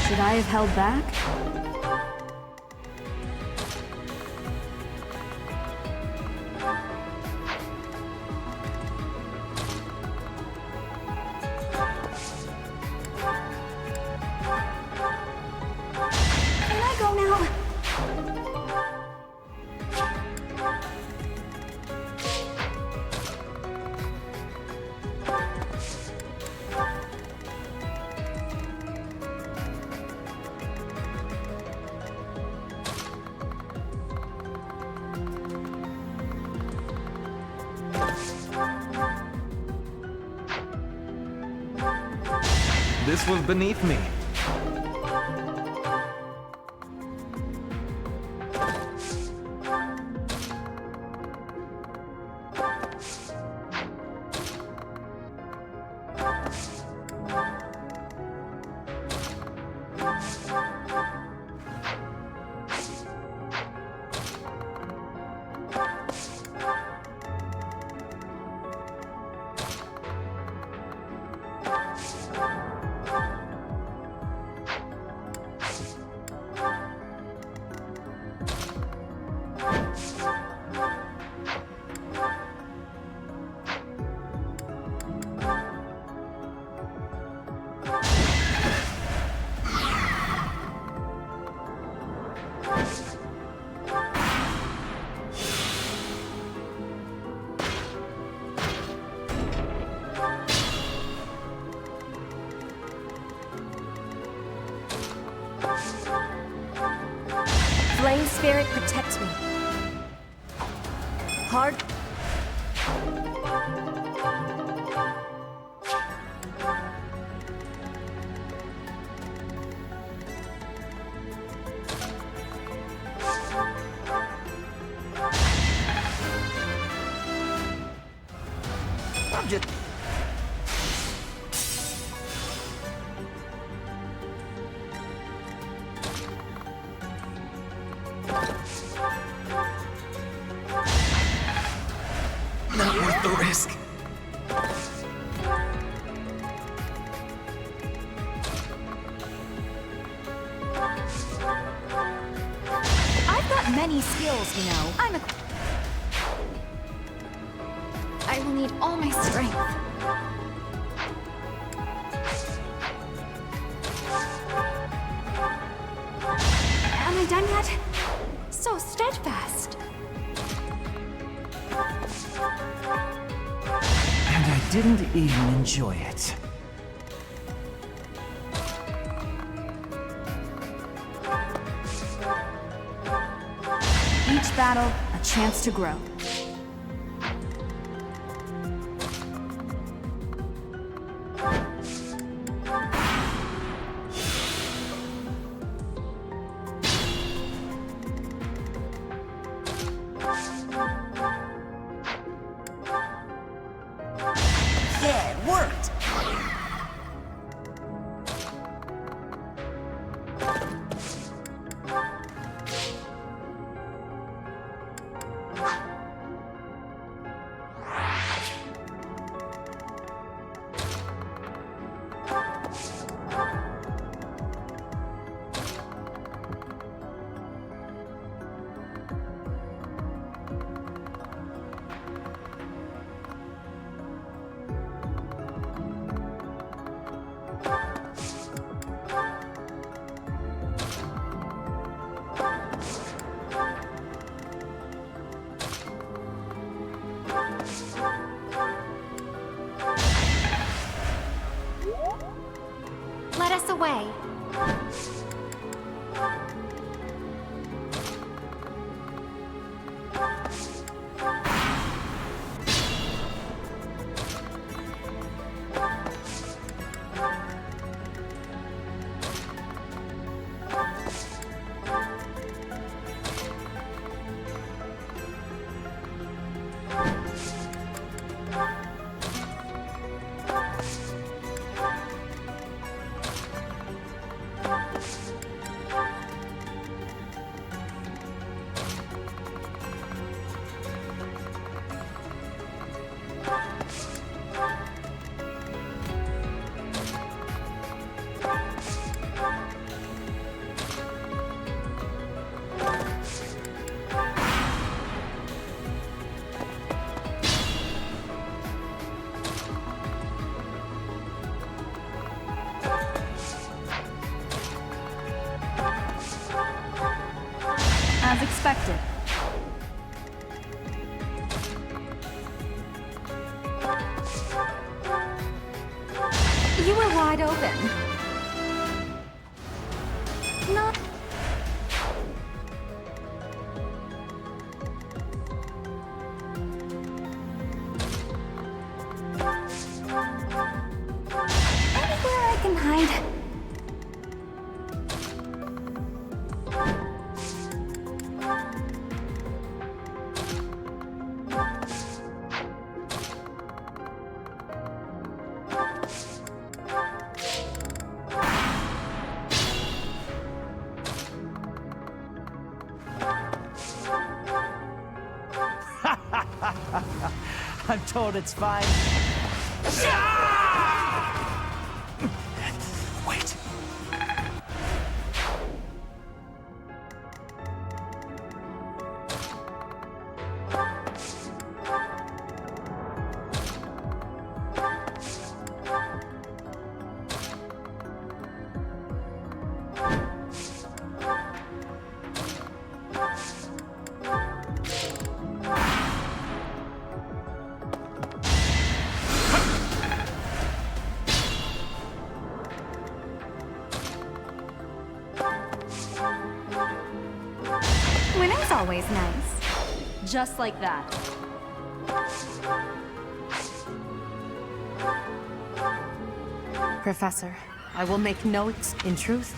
Should I have held back?
can I go now?
This was beneath me.
Flame Spirit protects me. Hard.
I'm just...
Not worth the risk.
I've got many skills, you know. I will need all my strength. Am I done yet? So steadfast.
And I didn't even enjoy it.
Each battle, a chance to grow.
Yeah, it worked!
Let us away.
As expected.
You were wide open. Not... Anywhere I can hide.
I'm told it's fine. Wait.
Winning's always nice.
Just like that.
Professor, I will make no in truth.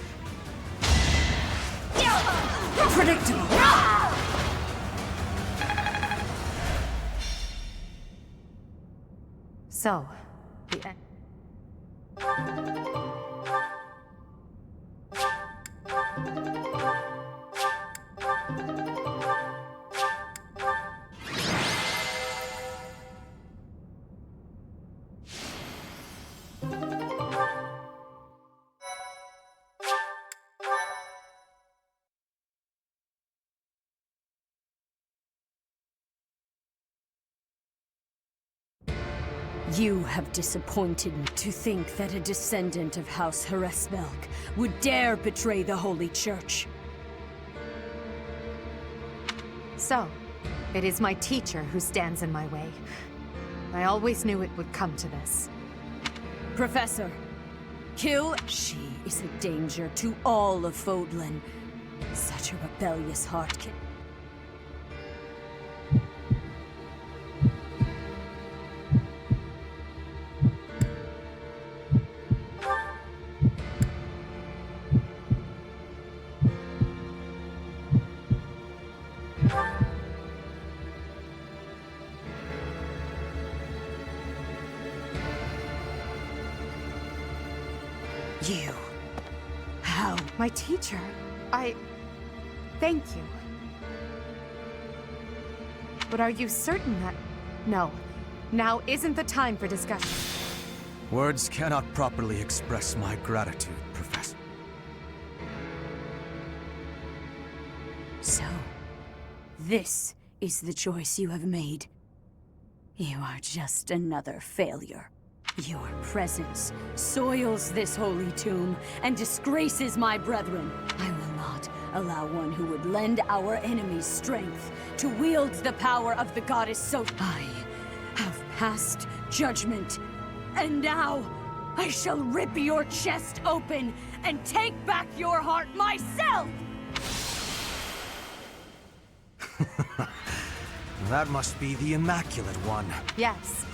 Predictable.
So, the end.
You have disappointed me to think that a descendant of House Hresmelk would dare betray the Holy Church.
So, it is my teacher who stands in my way. I always knew it would come to this.
Professor, kill. She is a danger to all of Fódlan. Such a rebellious heart can... You. How?
My teacher. Thank you. But are you certain that... No. Now isn't the time for discussion.
Words cannot properly express my gratitude, Professor.
So, this is the choice you have made. You are just another failure. Your presence soils this holy tomb and disgraces my brethren. I will not allow one who would lend our enemies strength to wield the power of the goddess so... I have passed judgment, and now I shall rip your chest open and take back your heart myself!
That must be the Immaculate One.
Yes.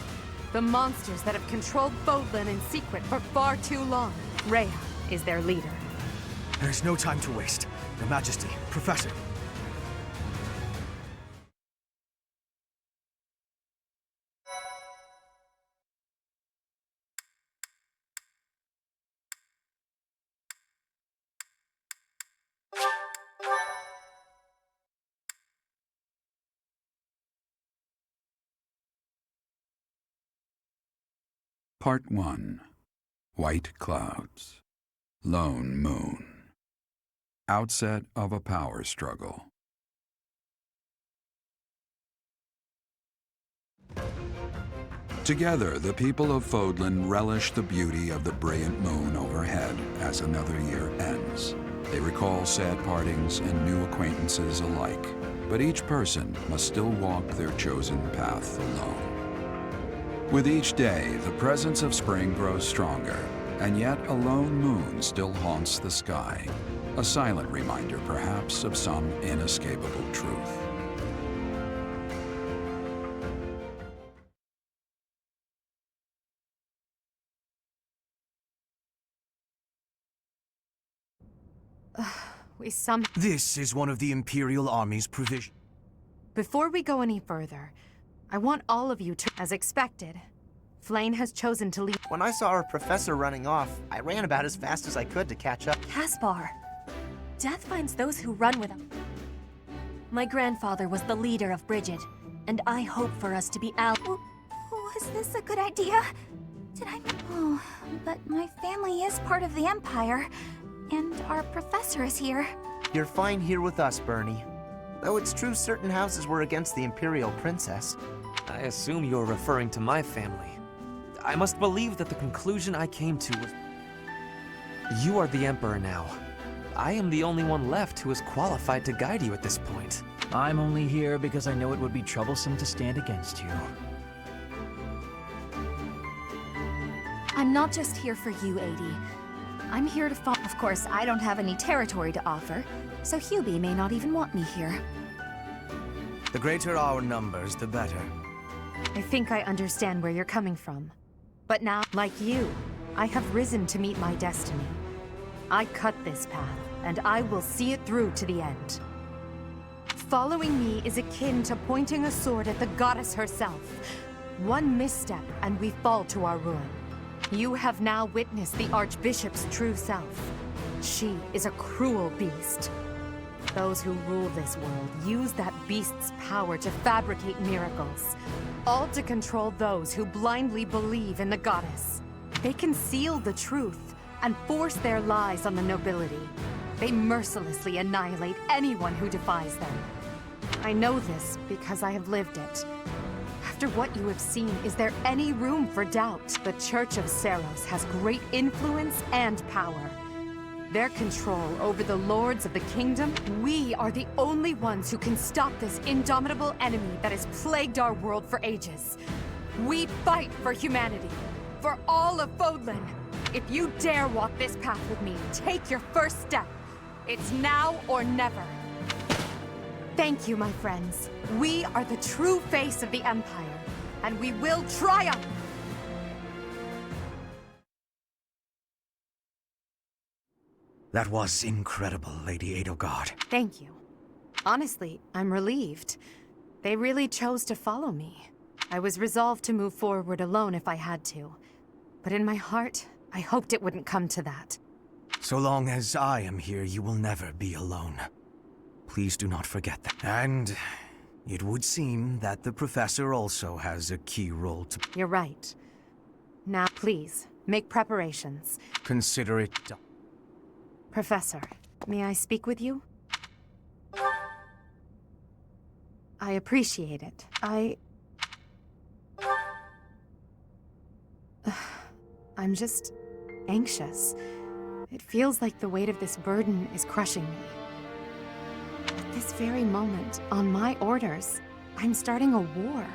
The monsters that have controlled Fódlan in secret for far too long. Rhea is their leader.
There's no time to waste. Your Majesty, Professor.
Part 1. White Clouds. Lone Moon. Outset of a power struggle. Together, the people of Fódlan relish the beauty of the brilliant moon overhead as another year ends. They recall sad partings and new acquaintances alike, but each person must still walk their chosen path alone. With each day, the presence of spring grows stronger, and yet a lone moon still haunts the sky, a silent reminder, perhaps, of some inescapable truth.
This is one of the Imperial Army's provisions.
Before we go any further, I want all of you to... As expected, Flayn has chosen to lead...
When I saw our professor running off, I ran about as fast as I could to catch up.
Caspar, death finds those who run with him. My grandfather was the leader of Brigid, and I hope for us to be
Was this a good idea? Did I... Oh, but my family is part of the Empire, and our professor is here.
You're fine here with us, Bernie. Though it's true certain houses were against the Imperial Princess.
I assume you're referring to my family. I must believe that the conclusion I came to was... You are the Emperor now. I am the only one left who is qualified to guide you at this point.
I'm only here because I know it would be troublesome to stand against you.
I'm not just here for you, Adi. I'm here to fight. Of course, I don't have any territory to offer, so Hubie may not even want me here.
The greater our numbers, the better.
I think I understand where you're coming from. But now, like you, I have risen to meet my destiny. I cut this path, and I will see it through to the end. Following me is akin to pointing a sword at the goddess herself. One misstep and we fall to our ruin. You have now witnessed the Archbishop's true self. She is a cruel beast. Those who rule this world use that beast's power to fabricate miracles, all to control those who blindly believe in the goddess. They conceal the truth and force their lies on the nobility. They mercilessly annihilate anyone who defies them. I know this because I have lived it. After what you have seen, is there any room for doubt? The Church of Seiros has great influence and power. Their control over the lords of the kingdom, we are the only ones who can stop this indomitable enemy that has plagued our world for ages. We fight for humanity, for all of Fódlan. If you dare walk this path with me, take your first step. It's now or never. Thank you, my friends. We are the true face of the Empire, and we will triumph!
That was incredible, Lady Edelgard.
Thank you. Honestly, I'm relieved. They really chose to follow me. I was resolved to move forward alone if I had to. But in my heart, I hoped it wouldn't come to that.
So long as I am here, you will never be alone. Please do not forget that. And it would seem that the professor also has a key role to...
You're right. Now, please, make preparations.
Consider it done.
Professor, may I speak with you? I appreciate it. I'm just anxious. It feels like the weight of this burden is crushing me. At this very moment, on my orders, I'm starting a war.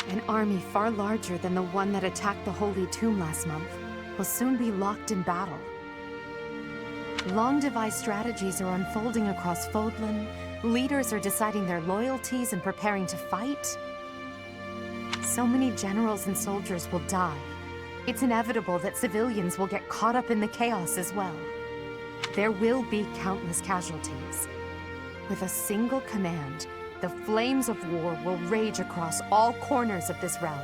An army far larger than the one that attacked the Holy Tomb last month will soon be locked in battle. Long-devised strategies are unfolding across Fódlan. Leaders are deciding their loyalties and preparing to fight. So many generals and soldiers will die. It's inevitable that civilians will get caught up in the chaos as well. There will be countless casualties. With a single command, the flames of war will rage across all corners of this realm.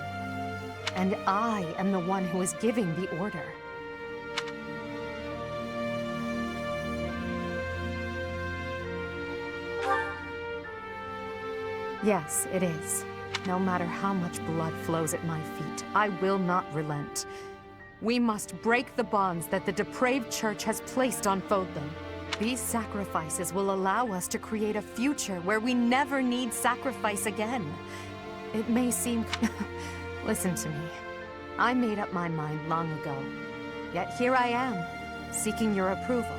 And I am the one who is giving the order. Yes, it is. No matter how much blood flows at my feet, I will not relent. We must break the bonds that the depraved church has placed on Fódlan. These sacrifices will allow us to create a future where we never need sacrifice again. It may seem... Listen to me. I made up my mind long ago. Yet here I am, seeking your approval.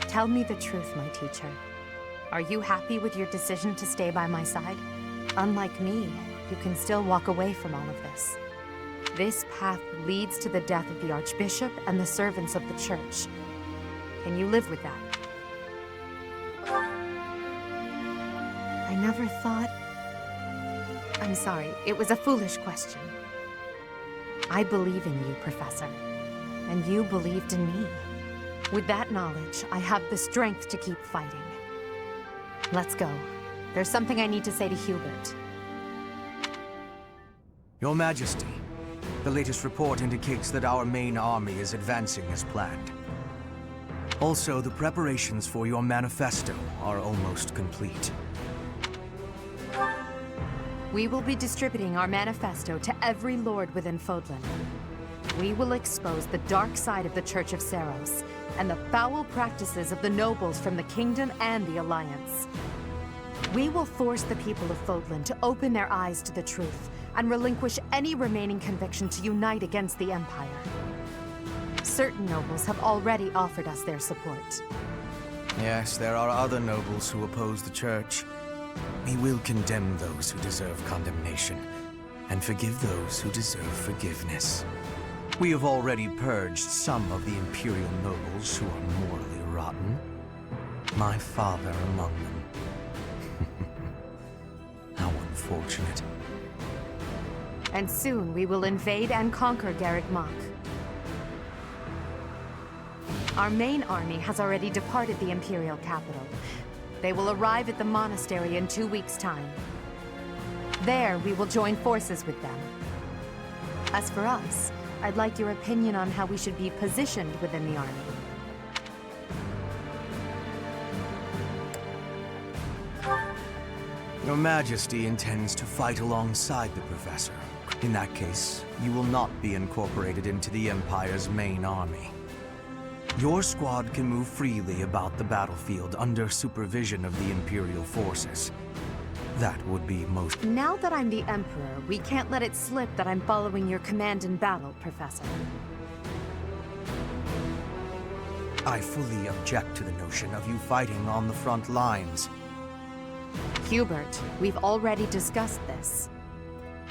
Tell me the truth, my teacher. Are you happy with your decision to stay by my side? Unlike me, you can still walk away from all of this. This path leads to the death of the Archbishop and the servants of the Church. Can you live with that? I never thought... I'm sorry, it was a foolish question. I believe in you, Professor. And you believed in me. With that knowledge, I have the strength to keep fighting. Let's go. There's something I need to say to Hubert.
Your Majesty, the latest report indicates that our main army is advancing as planned. Also, the preparations for your manifesto are almost complete.
We will be distributing our manifesto to every lord within Fódlan. We will expose the dark side of the Church of Seiros and the foul practices of the nobles from the Kingdom and the Alliance. We will force the people of Fódlan to open their eyes to the truth and relinquish any remaining conviction to unite against the Empire. Certain nobles have already offered us their support.
Yes, there are other nobles who oppose the Church. We will condemn those who deserve condemnation, and forgive those who deserve forgiveness. We have already purged some of the Imperial nobles who are morally rotten. My father among them. How unfortunate.
And soon we will invade and conquer Garreg Mach. Our main army has already departed the Imperial capital. They will arrive at the monastery in 2 weeks' time. There, we will join forces with them. As for us, I'd like your opinion on how we should be positioned within the army.
Your Majesty intends to fight alongside the Professor. In that case, you will not be incorporated into the Empire's main army. Your squad can move freely about the battlefield under supervision of the Imperial forces. That would be most...
Now that I'm the Emperor, we can't let it slip that I'm following your command in battle, Professor.
I fully object to the notion of you fighting on the front lines.
Hubert, we've already discussed this.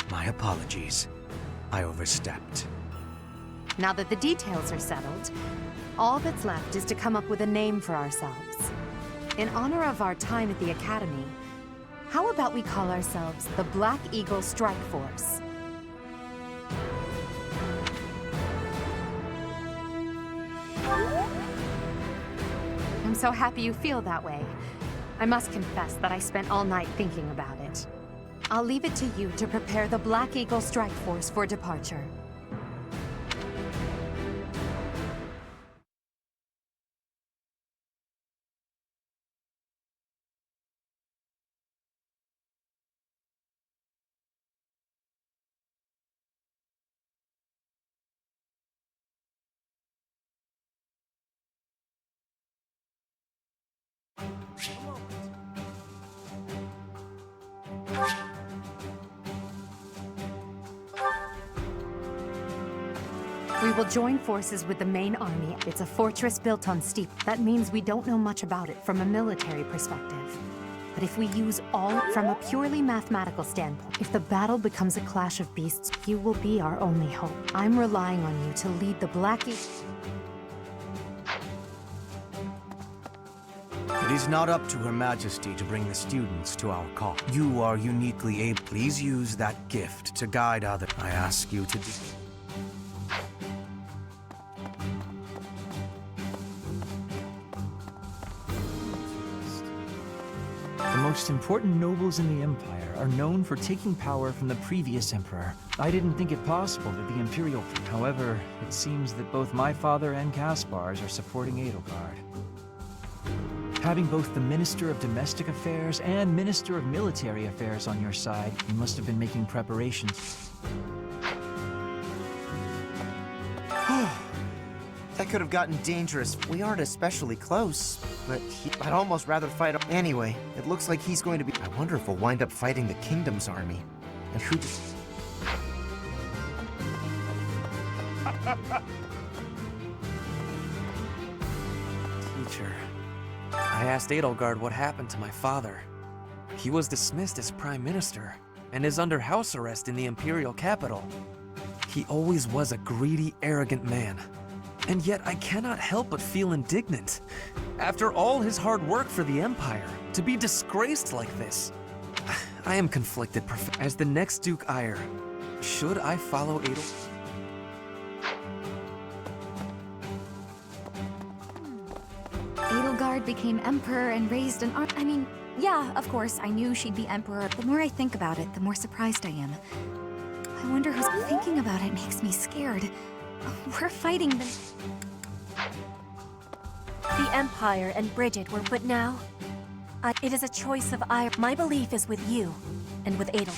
My apologies. I overstepped.
Now that the details are settled, all that's left is to come up with a name for ourselves. In honor of our time at the Academy, how about we call ourselves the Black Eagle Strike Force? I'm so happy you feel that way. I must confess that I spent all night thinking about it. I'll leave it to you to prepare the Black Eagle Strike Force for departure. We will join forces with the main army. It's a fortress built on steep. That means we don't know much about it from a military perspective. But if we use all from a purely mathematical standpoint, if the battle becomes a clash of beasts, you will be our only hope. I'm relying on you to lead the Black Eagle.
It is not up to Her Majesty to bring the students to our call. You are uniquely able. Please use that gift to guide others. I ask you to do.
The most important nobles in the Empire are known for taking power from the previous Emperor. I didn't think it possible that the Imperial... However, it seems that both my father and Caspar's are supporting Edelgard. Having both the Minister of Domestic Affairs and Minister of Military Affairs on your side, you must have been making preparations.
That could have gotten dangerous. We aren't especially close, but I'd almost rather fight... Anyway, it looks like he's going to be... I wonder if we'll wind up fighting the Kingdom's army. And who...
Teacher, I asked Edelgard what happened to my father. He was dismissed as Prime Minister and is under house arrest in the Imperial capital. He always was a greedy, arrogant man. And yet I cannot help but feel indignant. After all his hard work for the Empire, to be disgraced like this. I am conflicted, as the next Duke Eyre. Should I follow Edelgard?
Edelgard became emperor and raised an army. I mean, yeah, of course, I knew she'd be emperor. The more I think about it, the more surprised I am. I wonder who's thinking about it makes me scared. We're fighting the
Empire and Bridget were, but now... it is a choice of Eyre. My belief is with you, and with Adel.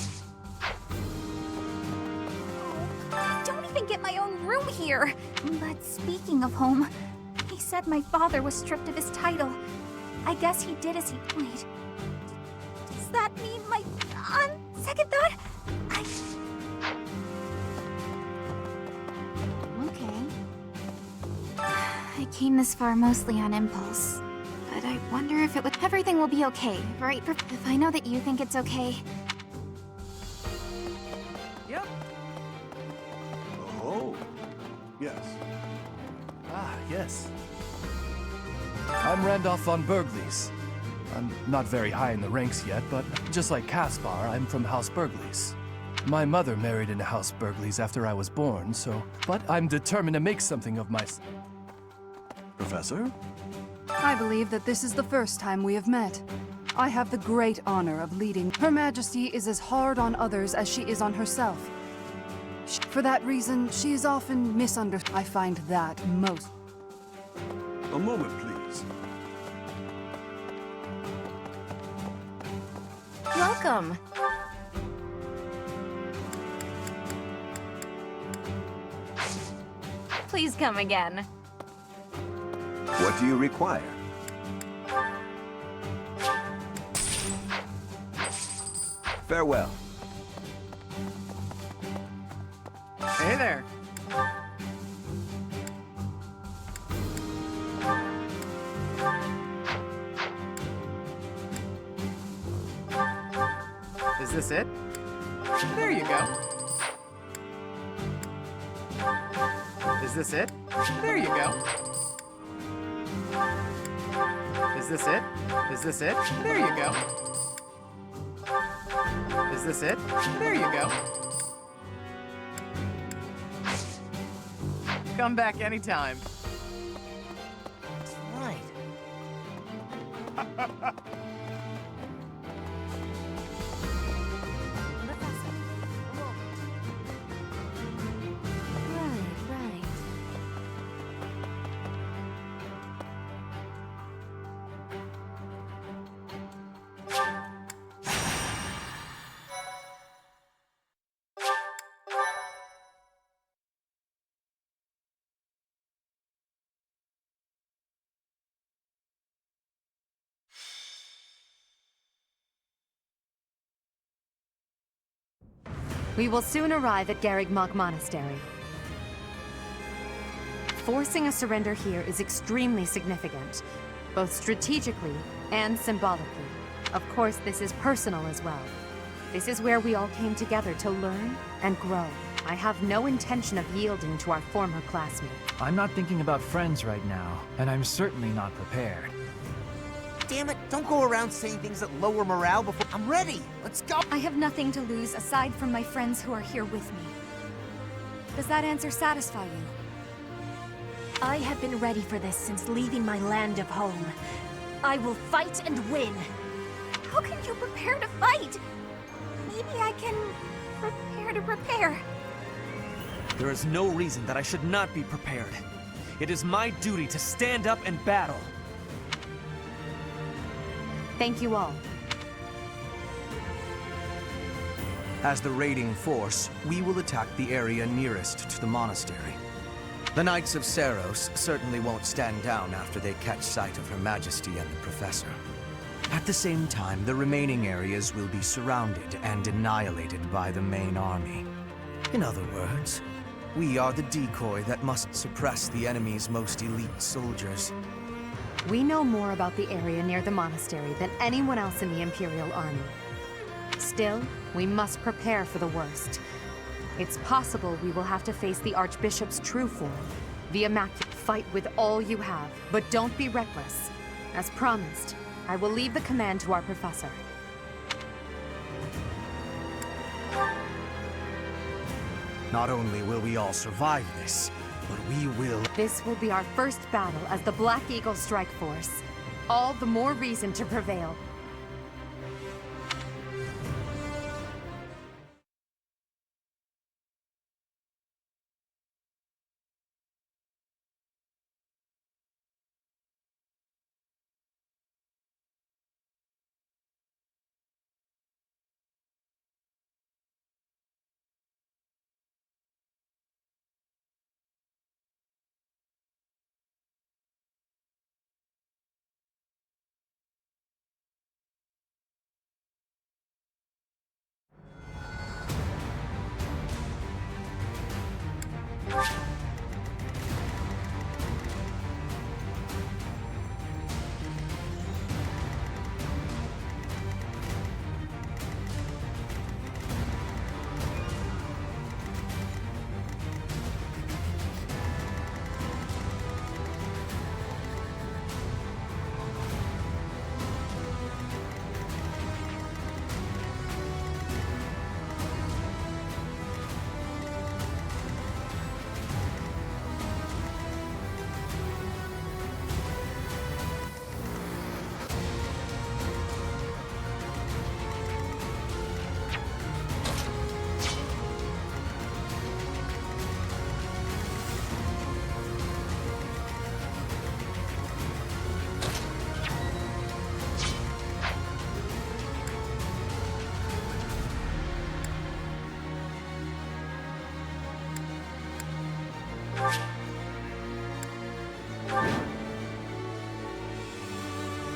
I don't even get my own room here! But speaking of home, he said my father was stripped of his title. I guess he did as he... Wait. Does that mean my... On second thought, I came this far mostly on impulse, but I wonder if it would... Everything will be okay, right? If I know that you think it's okay.
Yep.
Oh, yes.
Ah, yes. I'm Randolph von Berglies. I'm not very high in the ranks yet, but just like Caspar, I'm from House Berglies. My mother married into House Berglies after I was born, so... But I'm determined to make something of myself.
Professor?
I believe that this is the first time we have met.
I have the great honor of leading. Her Majesty is as hard on others as she is on herself. For that reason, she is often misunderstood. I find that most...
A moment, please.
Welcome. Please come again.
What do you require? Farewell.
Hey there. Is this it? There you go. Is this it? There you go. Is this it? Is this it? There you go. Is this it? There you go. Come back anytime.
That's right.
We will soon arrive at Garreg Mach Monastery. Forcing a surrender here is extremely significant, both strategically and symbolically. Of course, this is personal as well. This is where we all came together to learn and grow. I have no intention of yielding to our former classmates.
I'm not thinking about friends right now, and I'm certainly not prepared.
Damn it, don't go around saying things that lower morale before... I'm ready! Let's go!
I have nothing to lose aside from my friends who are here with me. Does that answer satisfy you?
I have been ready for this since leaving my land of home. I will fight and win.
How can you prepare to fight? Maybe I can prepare to prepare.
There is no reason that I should not be prepared. It is my duty to stand up and battle.
Thank you all.
As the raiding force, we will attack the area nearest to the monastery. The Knights of Seiros certainly won't stand down after they catch sight of Her Majesty and the Professor. At the same time, the remaining areas will be surrounded and annihilated by the main army. In other words, we are the decoy that must suppress the enemy's most elite soldiers.
We know more about the area near the monastery than anyone else in the Imperial Army. Still, we must prepare for the worst. It's possible we will have to face the Archbishop's true form, the Immaculate. Fight with all you have, but don't be reckless. As promised, I will leave the command to our professor.
Not only will we all survive this, but we will...
This will be our first battle as the Black Eagle Strike Force. All the more reason to prevail.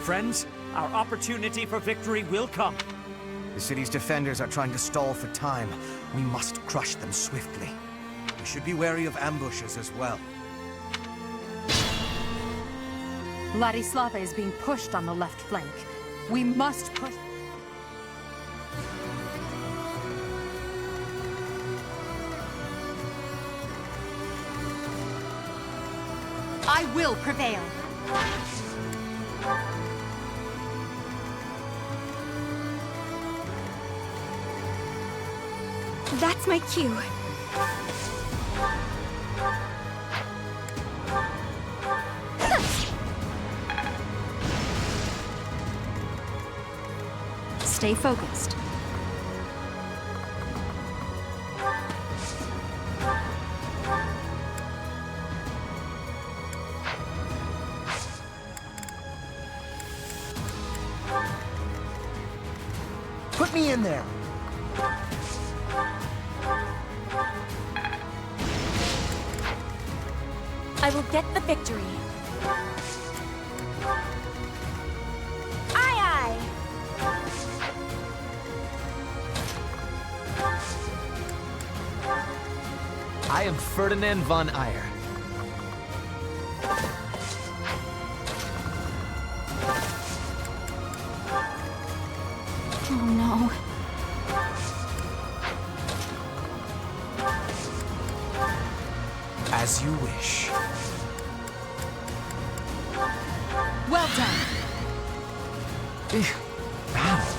Friends, our opportunity for victory will come.
The city's defenders are trying to stall for time. We must crush them swiftly. We should be wary of ambushes as well.
Ladislava is being pushed on the left flank. We must push... I will prevail.
That's my cue.
Stay focused.
Put me in there.
I will get the victory. Aye, aye.
I am Ferdinand von Eyre.
Oh no.
As you wish.
Well done.
Ow.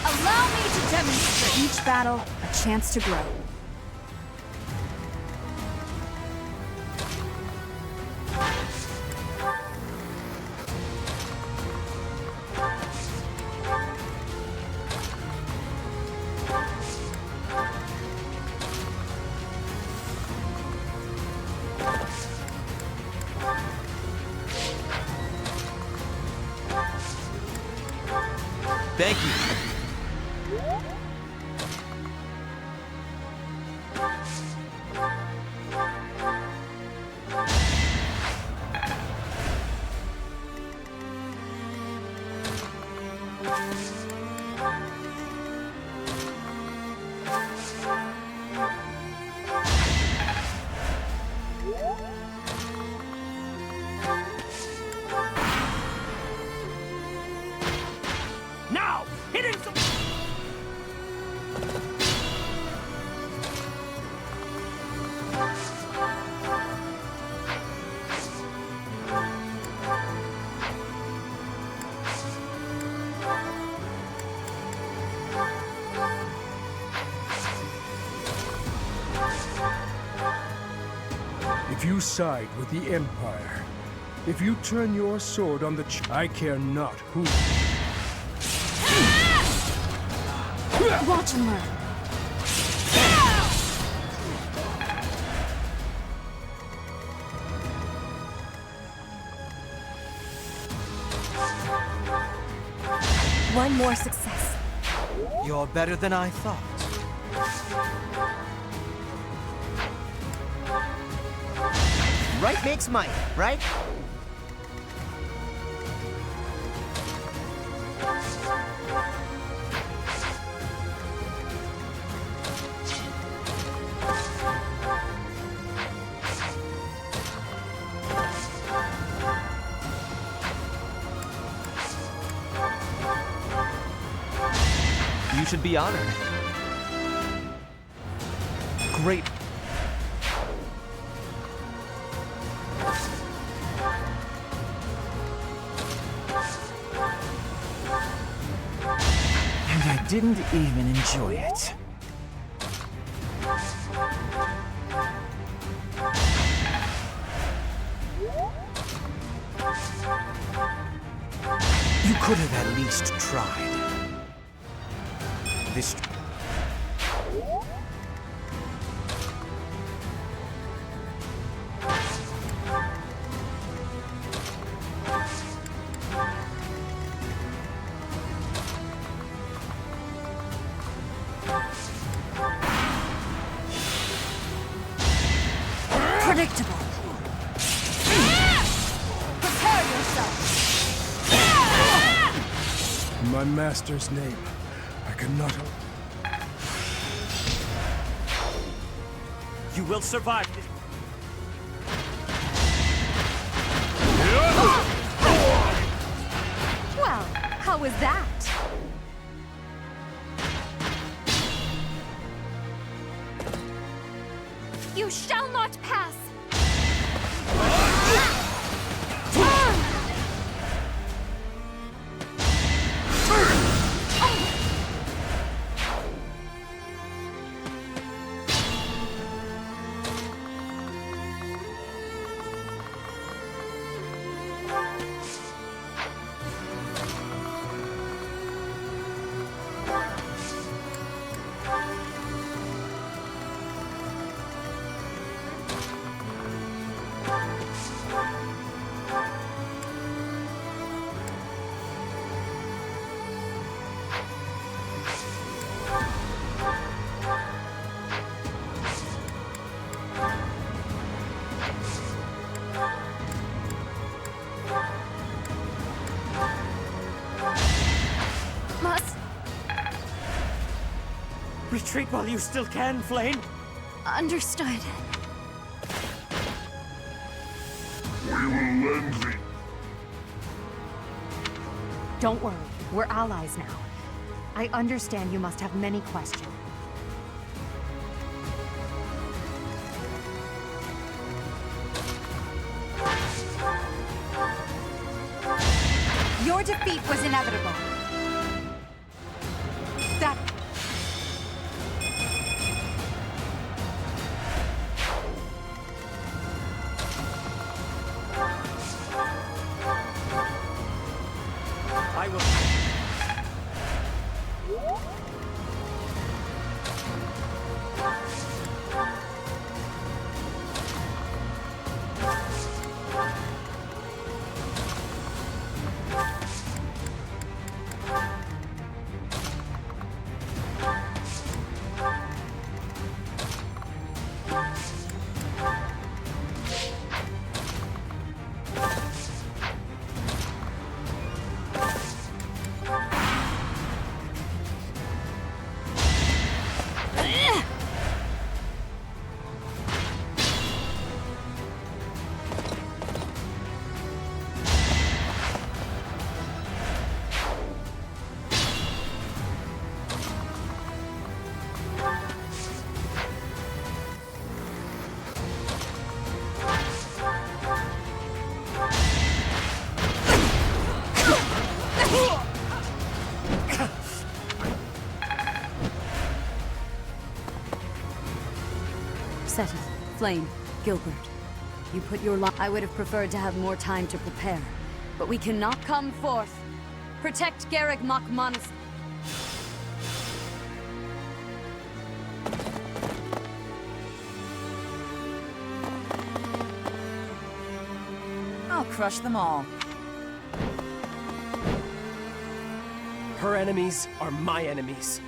Allow me to demonstrate. Each battle, a chance to grow.
Thank you.
Now! Hit him some...
If you side with the Empire, if you turn your sword on the I care not who.
Watch and learn.
One more success.
You're better than I thought.
Right makes might, right?
You should be honored. Great.
And I didn't even enjoy it.
You could have at least tried. This...
Predictable. Prepare yourself.
In my master's name, I cannot...
You will survive this.
Well, how was that?
You shall not pass!
Retreat while you still can, Flame.
Understood.
We will lend thee.
Don't worry, we're allies now. I understand you must have many questions.
Your defeat was inevitable. That...
I will...
Settle. Flame. Gilbert. You put your life... I would have preferred to have more time to prepare. But we cannot come forth. Protect Garreg Mach.
I'll crush them all.
Her enemies are my enemies.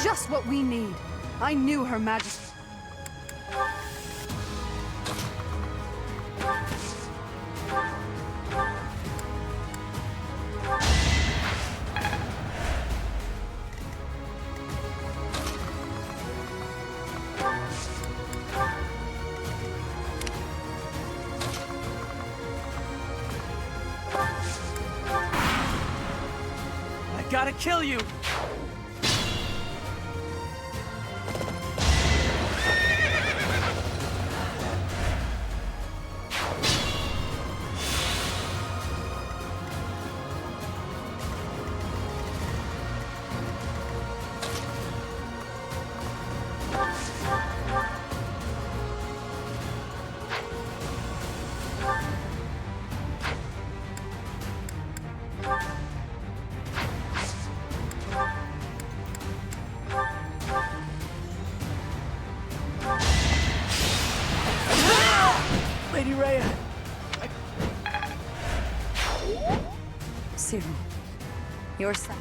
Just what we need. I knew Her Majesty.
I gotta kill you! Lady Rhea!
Cyril, your son.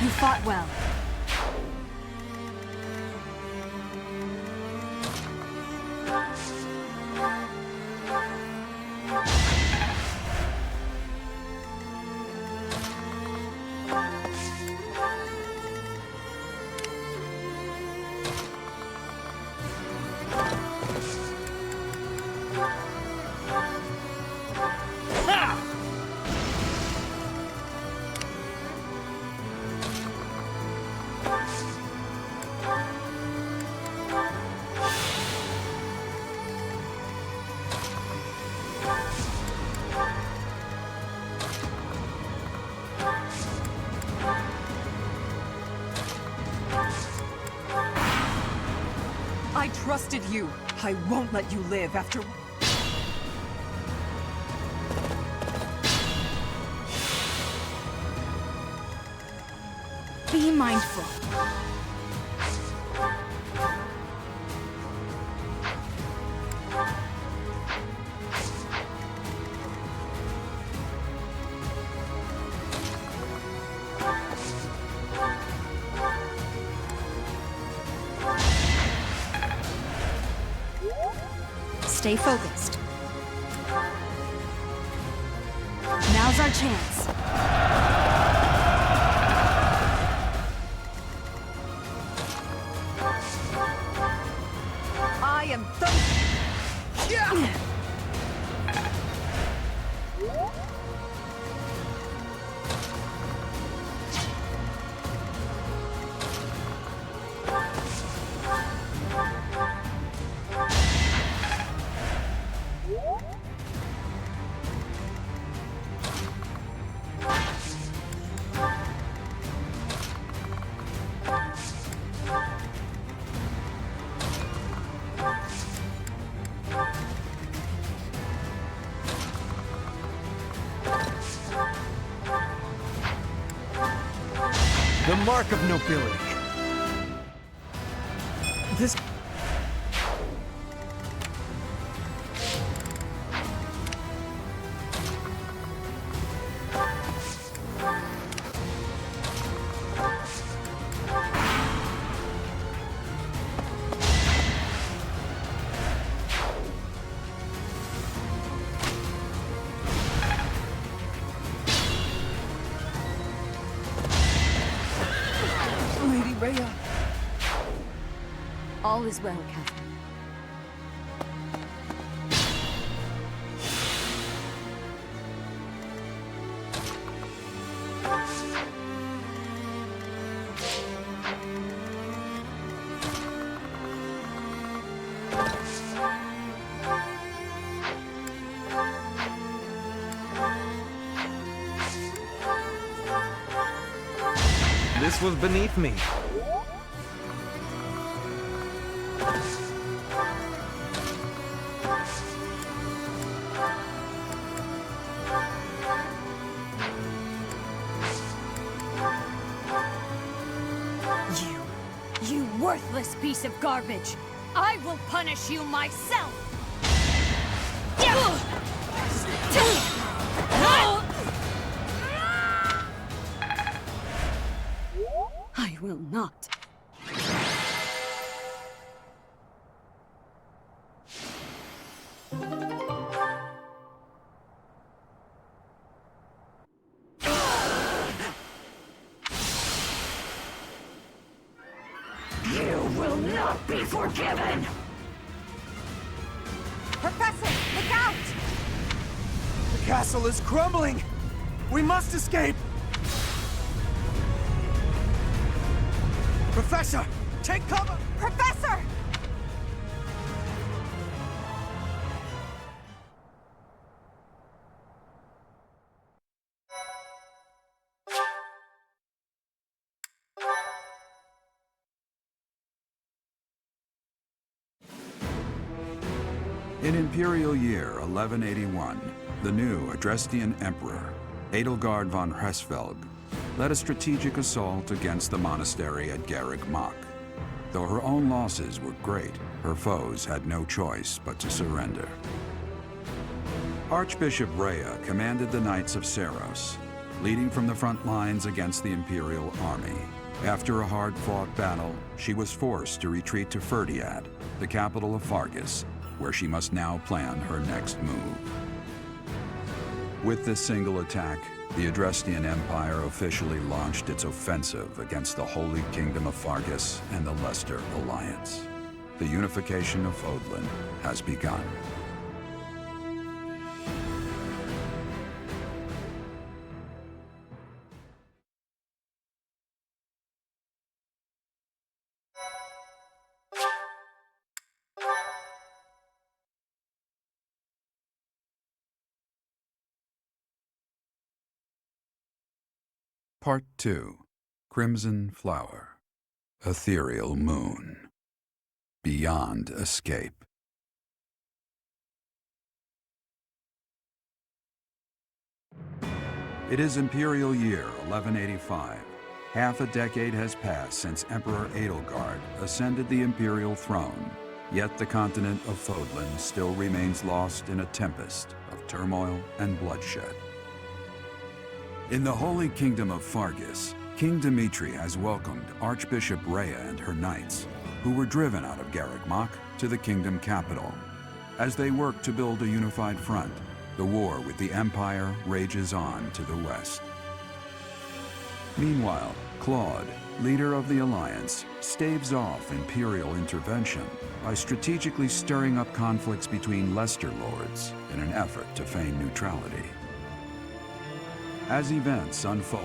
You fought well. I trusted you. I won't let you live after...
Be mindful.
Stay focused. Now's our chance.
I am the... Yeah!
The mark of nobility. This...
Lady Rhea.
All is well, Catherine.
This was beneath me.
You worthless piece of garbage! I will punish you myself! I will not. You will not be forgiven!
Professor, look out! The castle is crumbling! We must escape! Professor, take cover! Professor!
In Imperial Year 1181, the new Adrestian Emperor, Edelgard von Hresvelg, led a strategic assault against the monastery at Garreg Mach. Though her own losses were great, her foes had no choice but to surrender. Archbishop Rhea commanded the Knights of Seros, leading from the front lines against the Imperial army. After a hard-fought battle, she was forced to retreat to Ferdiad, the capital of Fargus, where she must now plan her next move. With this single attack, the Adrestian Empire officially launched its offensive against the Holy Kingdom of Fargus and the Leicester Alliance. The unification of Fódlan has begun. Part 2. Crimson Flower. Ethereal Moon. Beyond Escape. It is Imperial Year 1185. Half a decade has passed since Emperor Edelgard ascended the Imperial throne, yet the continent of Fódlan still remains lost in a tempest of turmoil and bloodshed. In the Holy Kingdom of Fargus, King Dimitri has welcomed Archbishop Rhea and her knights, who were driven out of Garreg Mach to the kingdom capital. As they work to build a unified front, the war with the Empire rages on to the west. Meanwhile, Claude, leader of the Alliance, staves off Imperial intervention by strategically stirring up conflicts between Leicester lords in an effort to feign neutrality. As events unfold,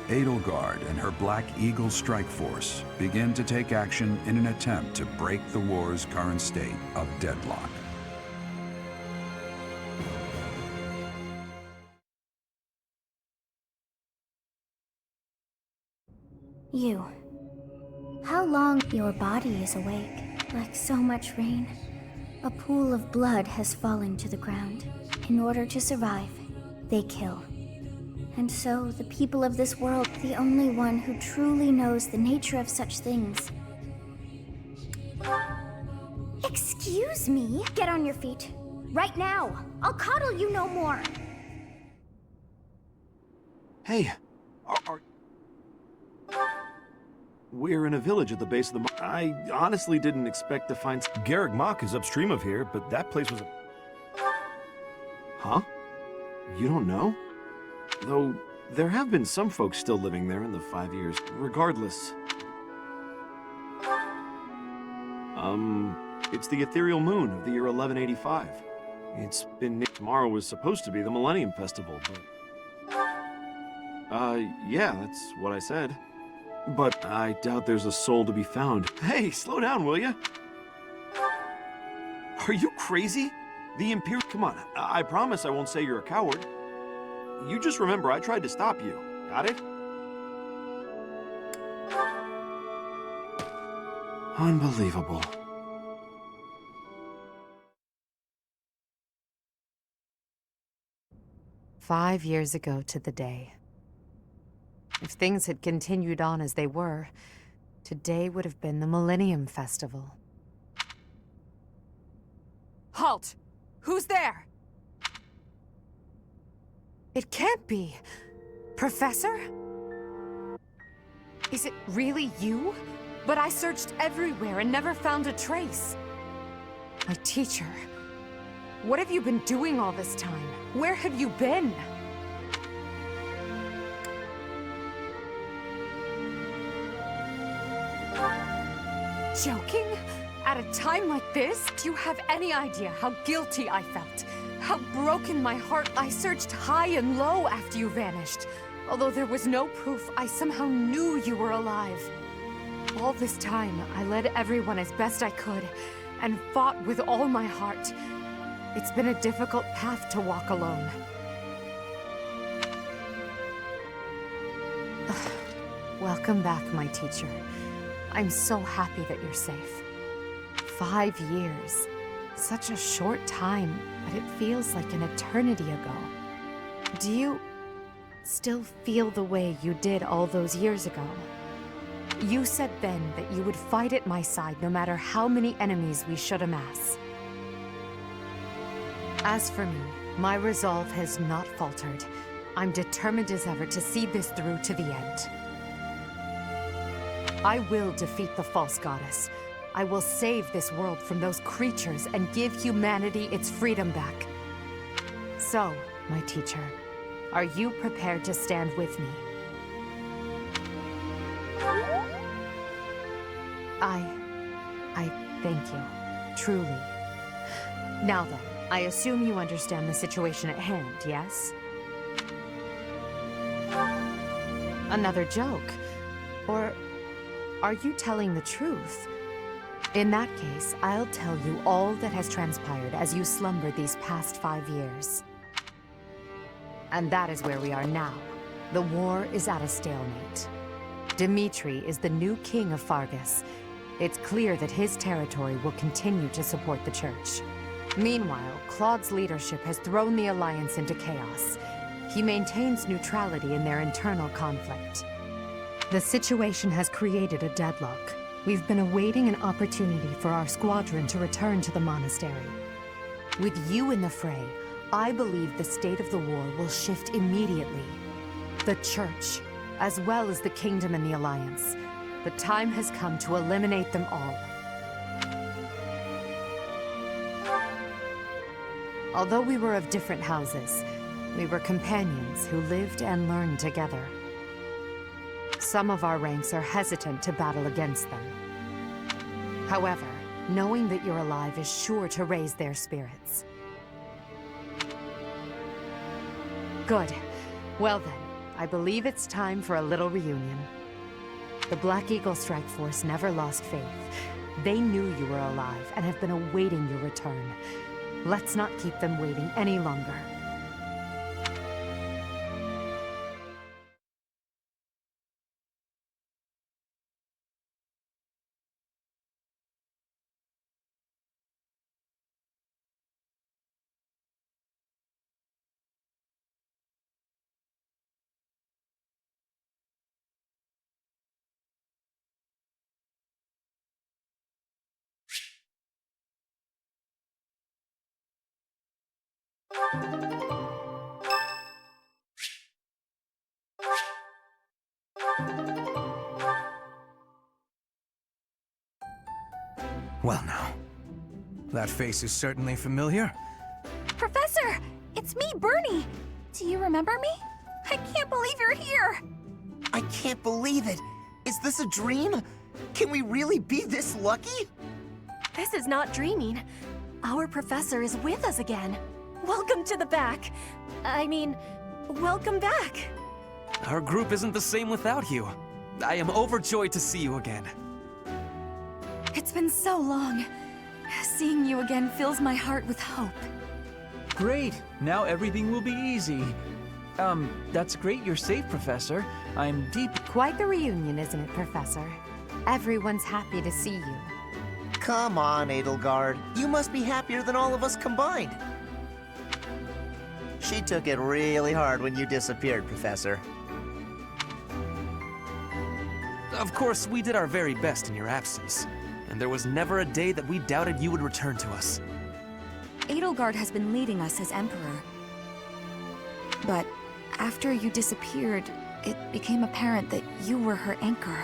Edelgard and her Black Eagle strike force begin to take action in an attempt to break the war's current state of deadlock.
You. How long your body is awake? Like so much rain. A pool of blood has fallen to the ground. In order to survive, they kill. And so, the people of this world, the only one who truly knows the nature of such things. Excuse me? Get on your feet. Right now. I'll coddle you no more.
Hey, we're in a village at the base of the... I honestly didn't expect to find... Garreg Mach is upstream of here, but that place was... Huh? You don't know? Though, there have been some folks still living there in the 5 years. Regardless... It's the ethereal moon of the year 1185. It's been... Tomorrow was supposed to be the Millennium Festival, but... yeah, that's what I said. But I doubt there's a soul to be found. Hey, slow down, will ya? Are you crazy? The Imperial... Come on, I promise I won't say you're a coward. You just remember I tried to stop you. Got it? Unbelievable.
"5 years ago to the day. If things had continued on as they were, today would have been the Millennium Festival."
Halt! Who's there?
It can't be. Professor? Is it really you? But I searched everywhere and never found a trace. My teacher. What have you been doing all this time? Where have you been? Joking? At a time like this? Do you have any idea how guilty I felt? How broken my heart? I searched high and low after you vanished. Although there was no proof, I somehow knew you were alive. All this time, I led everyone as best I could, and fought with all my heart. It's been a difficult path to walk alone. Welcome back, my teacher. I'm so happy that you're safe. 5 years. Such a short time, but it feels like an eternity ago. Do you still feel the way you did all those years ago? You said then that you would fight at my side no matter how many enemies we should amass. As for me, my resolve has not faltered. I'm determined as ever to see this through to the end. I will defeat the false goddess. I will save this world from those creatures and give humanity its freedom back. So, my teacher, are you prepared to stand with me? I thank you, truly. Now then, I assume you understand the situation at hand, yes? Another joke? Or are you telling the truth? In that case, I'll tell you all that has transpired as you slumbered these past 5 years. And that is where we are now. The war is at a stalemate. Dimitri is the new king of Fargus. It's clear that his territory will continue to support the church. Meanwhile, Claude's leadership has thrown the Alliance into chaos. He maintains neutrality in their internal conflict. The situation has created a deadlock. We've been awaiting an opportunity for our squadron to return to the monastery. With you in the fray, I believe the state of the war will shift immediately. The church, as well as the kingdom and the Alliance. The time has come to eliminate them all. Although we were of different houses, we were companions who lived and learned together. Some of our ranks are hesitant to battle against them. However, knowing that you're alive is sure to raise their spirits. Good. Well then, I believe it's time for a little reunion. The Black Eagle Strike Force never lost faith. They knew you were alive and have been awaiting your return. Let's not keep them waiting any longer.
Well now, that face is certainly familiar.
Professor! It's me, Bernie! Do you remember me? I can't believe you're here!
I can't believe it! Is this a dream? Can we really be this lucky?
This is not dreaming. Our professor is with us again. Welcome to the back. I mean, welcome back.
Our group isn't the same without you. I am overjoyed to see you again.
It's been so long. Seeing you again fills my heart with hope.
Great! Now everything will be easy. That's great you're safe, Professor. I'm deep...
Quite the reunion, isn't it, Professor? Everyone's happy to see you.
Come on, Edelgard. You must be happier than all of us combined. She took it really hard when you disappeared, Professor.
Of course, we did our very best in your absence, and there was never a day that we doubted you would return to us.
Edelgard has been leading us as Emperor. But after you disappeared, it became apparent that you were her anchor.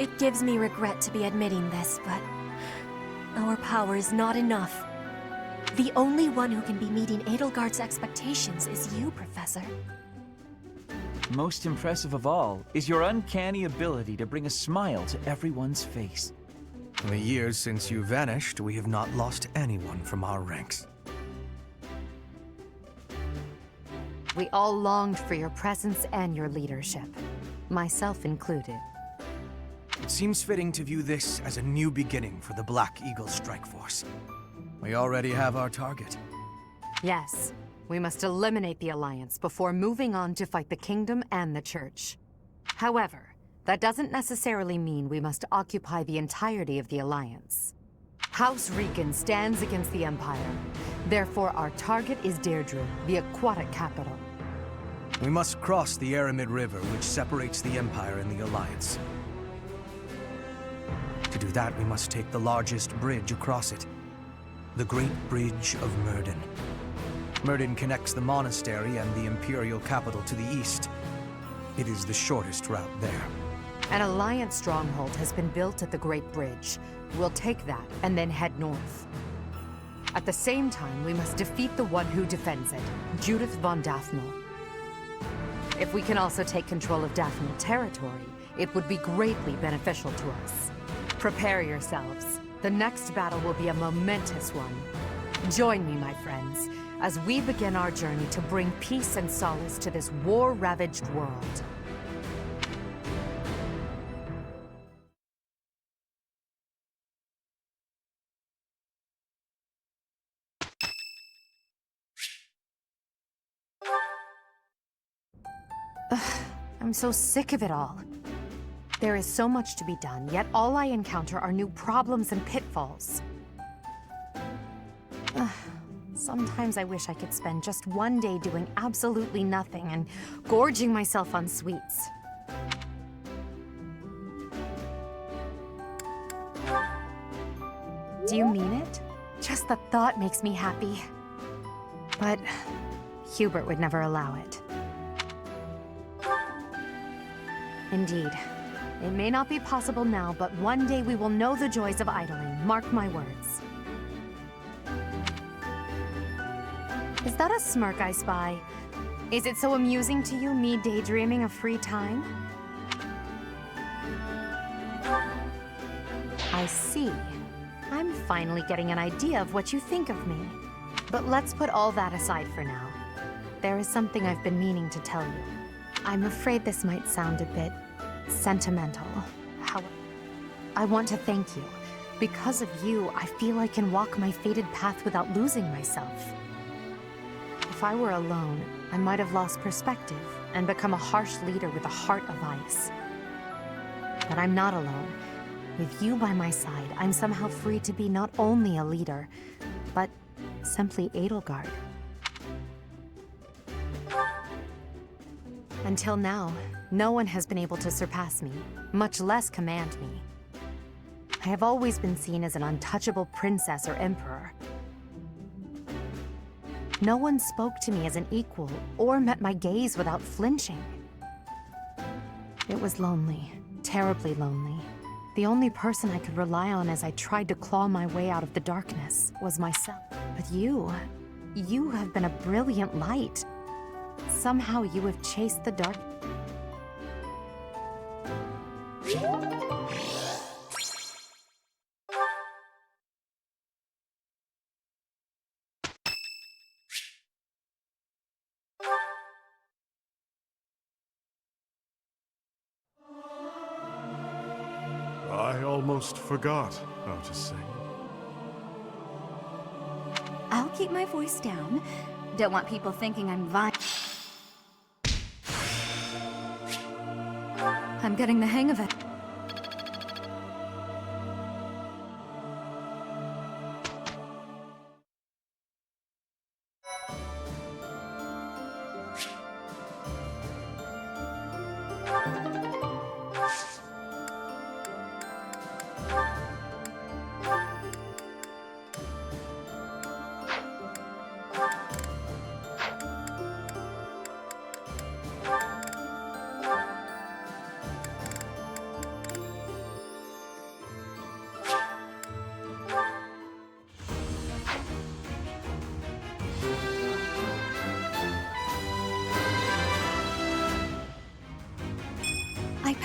It gives me regret to be admitting this, but our power is not enough. The only one who can be meeting Edelgard's expectations is you, Professor.
Most impressive of all is your uncanny ability to bring a smile to everyone's face.
In the years since you vanished, we have not lost anyone from our ranks.
We all longed for your presence and your leadership, myself included.
It seems fitting to view this as a new beginning for the Black Eagle Strike Force. We already have our target.
Yes, we must eliminate the Alliance before moving on to fight the Kingdom and the Church. However, that doesn't necessarily mean we must occupy the entirety of the Alliance. House Riken stands against the Empire. Therefore, our target is Deirdre, the aquatic capital.
We must cross the Aramid River, which separates the Empire and the Alliance. To do that, we must take the largest bridge across it. The Great Bridge of Myrden. Myrden connects the monastery and the Imperial capital to the east. It is the shortest route there.
An Alliance stronghold has been built at the Great Bridge. We'll take that and then head north. At the same time, we must defeat the one who defends it, Judith von Daphne. If we can also take control of Daphne territory, it would be greatly beneficial to us. Prepare yourselves. The next battle will be a momentous one. Join me, my friends, as we begin our journey to bring peace and solace to this war-ravaged world. I'm so sick of it all. There is so much to be done, yet all I encounter are new problems and pitfalls. Sometimes I wish I could spend just one day doing absolutely nothing and gorging myself on sweets. Do you mean it? Just the thought makes me happy. But Hubert would never allow it. Indeed. It may not be possible now, but one day we will know the joys of idling. Mark my words. Is that a smirk I spy? Is it so amusing to you, me daydreaming of free time? I see. I'm finally getting an idea of what you think of me. But let's put all that aside for now. There is something I've been meaning to tell you. I'm afraid this might sound a bit sentimental. However, I want to thank you. Because of you, I feel I can walk my fated path without losing myself. If I were alone, I might have lost perspective and become a harsh leader with a heart of ice. But I'm not alone. With you by my side, I'm somehow free to be not only a leader, but simply Edelgard. Until now, no one has been able to surpass me, much less command me. I have always been seen as an untouchable princess or emperor. No one spoke to me as an equal or met my gaze without flinching. It was lonely, terribly lonely. The only person I could rely on as I tried to claw my way out of the darkness was myself. But you have been a brilliant light. Somehow you have chased the dark.
I almost forgot how to sing.
I'll keep my voice down. Don't want people thinking I'm I'm getting the hang of it.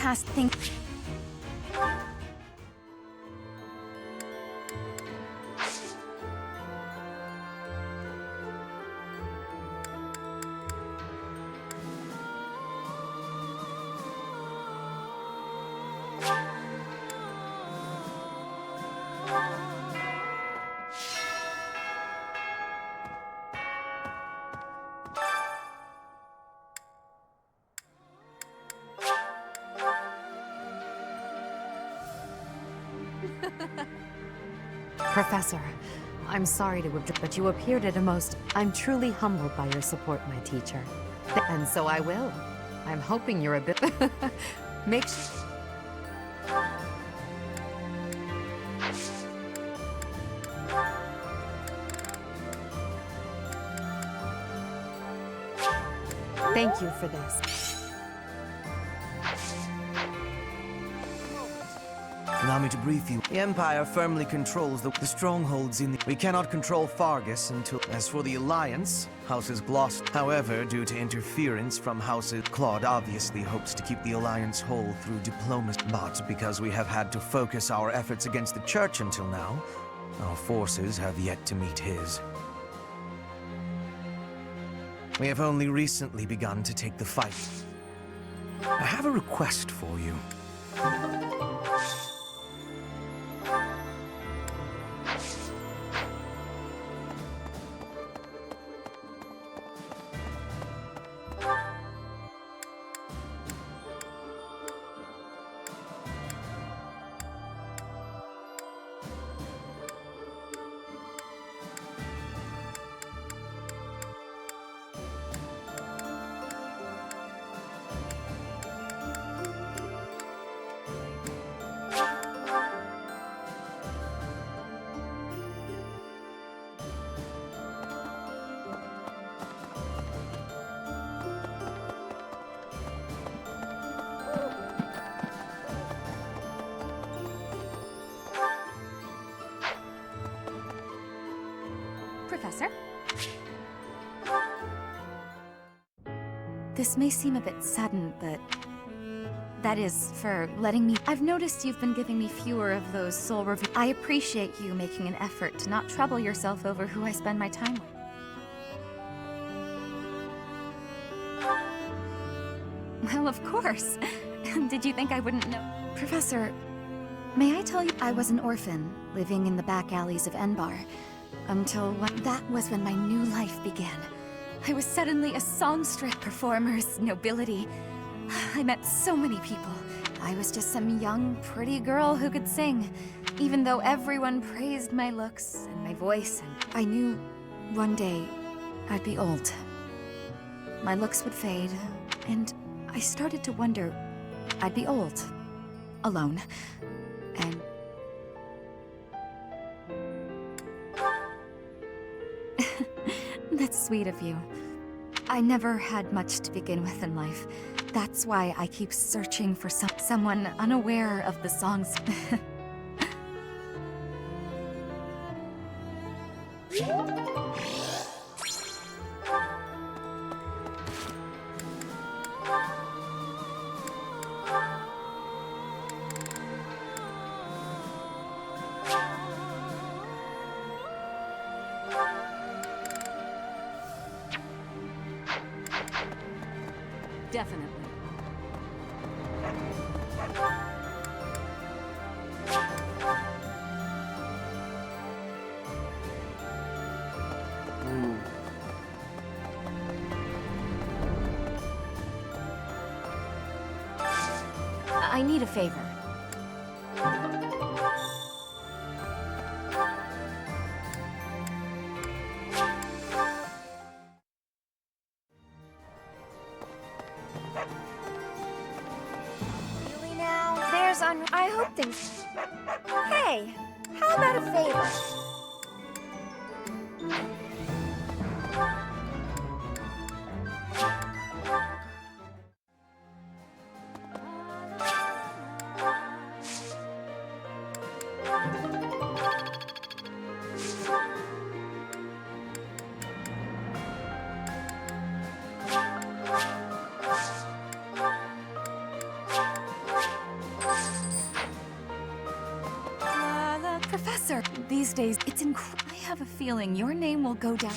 past things.
Professor, I'm sorry to have, but you appeared at a most... I'm truly humbled by your support, my teacher. And so I will. I'm hoping you're a bit... Make Thank you for this.
Allow me to brief you. The Empire firmly controls the strongholds in the... We cannot control Fargus until... As for the Alliance, Houses Glost. However, due to interference from Houses... Claude obviously hopes to keep the Alliance whole through diplomacy. But because we have had to focus our efforts against the Church until now, our forces have yet to meet his. We have only recently begun to take the fight. I have a request for you.
Professor? This may seem a bit sudden, but... That is, for letting me... I've noticed you've been giving me fewer of those soul reviews. I appreciate you making an effort to not trouble yourself over who I spend my time with. Well, of course. Did you think I wouldn't know? Professor, may I tell you I was an orphan, living in the back alleys of Enbar. Until that was when my new life began. I was suddenly a songstress, performers, nobility. I met so many people. I was just some young, pretty girl who could sing, even though everyone praised my looks and my voice, and I knew one day I'd be old. My looks would fade, and I started to wonder I'd be old, alone, and that's sweet of you. I never had much to begin with in life. That's why I keep searching for someone unaware of the songs.
Definitely.
I need a favor.
Really now? There's on. I hope things. Hey, how about a favor?
These days, it's I have a feeling your name will go down.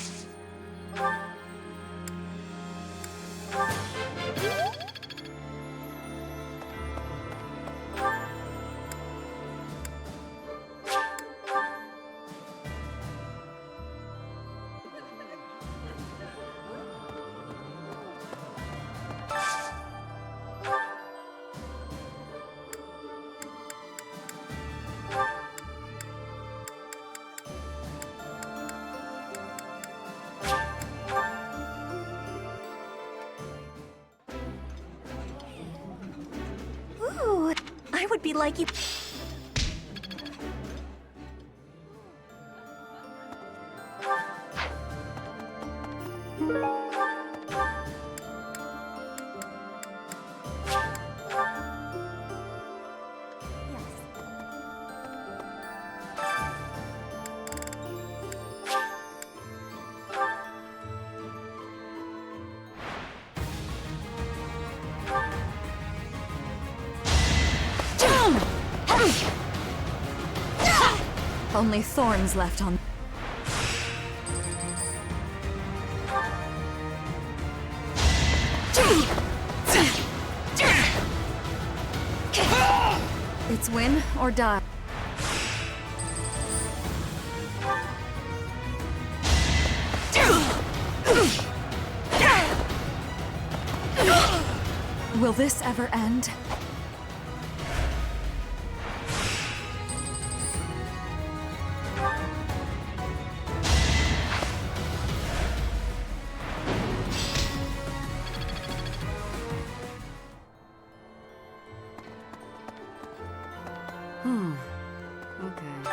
Ooh, I would be like you. Only thorns left on. It's win or die. Will this ever end?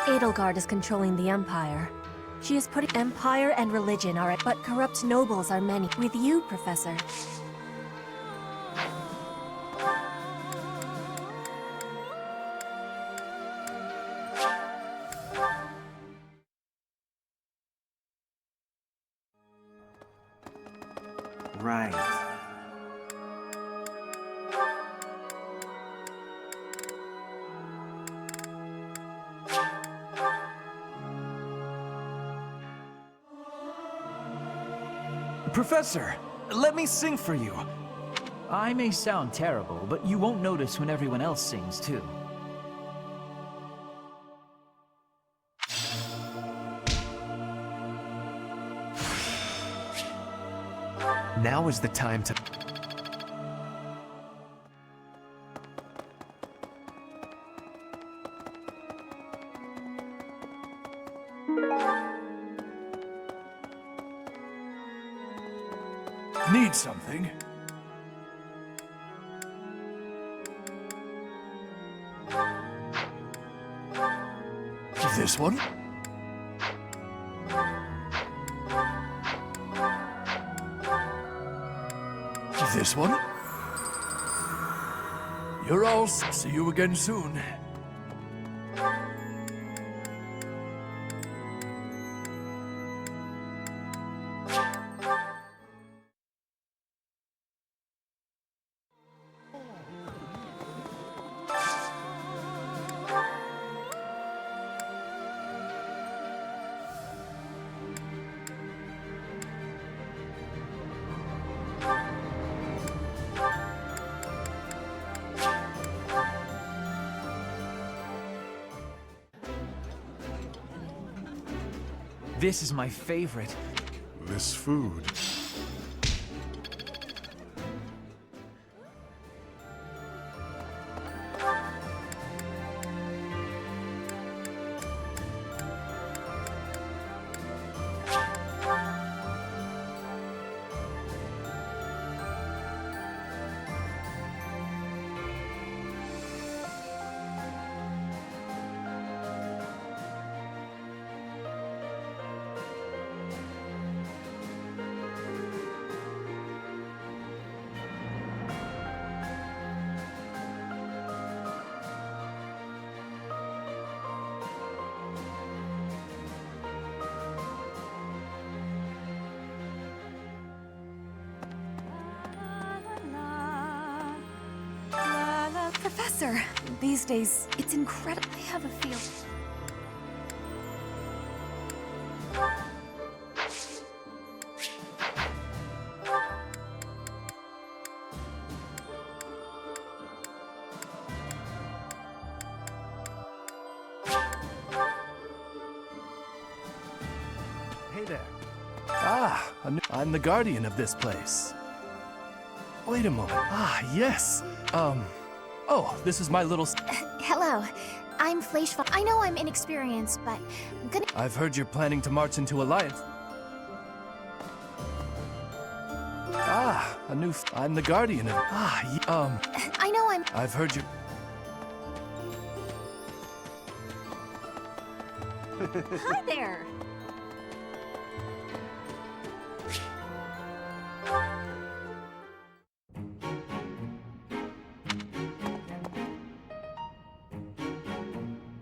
Edelgard is controlling the Empire. She is putting Empire and religion are at, but corrupt nobles are many. With you, Professor.
Right.
Professor, let me sing for you. I may sound terrible, but you won't notice when everyone else sings, too.
Now is the time to...
Need something? This one? This one? You're all see you again soon.
This is my favorite.
This food.
Professor, these days, it's incredible. I have a feel.
I'm the guardian of this place. Wait a moment. Ah, yes. Oh, this is my little...
Hello, I'm Fleischfall. I know I'm inexperienced, but I'm gonna...
I've heard you're planning to march into alliance. Ah, I'm the guardian of...
I know I'm...
I've heard you...
Hi there!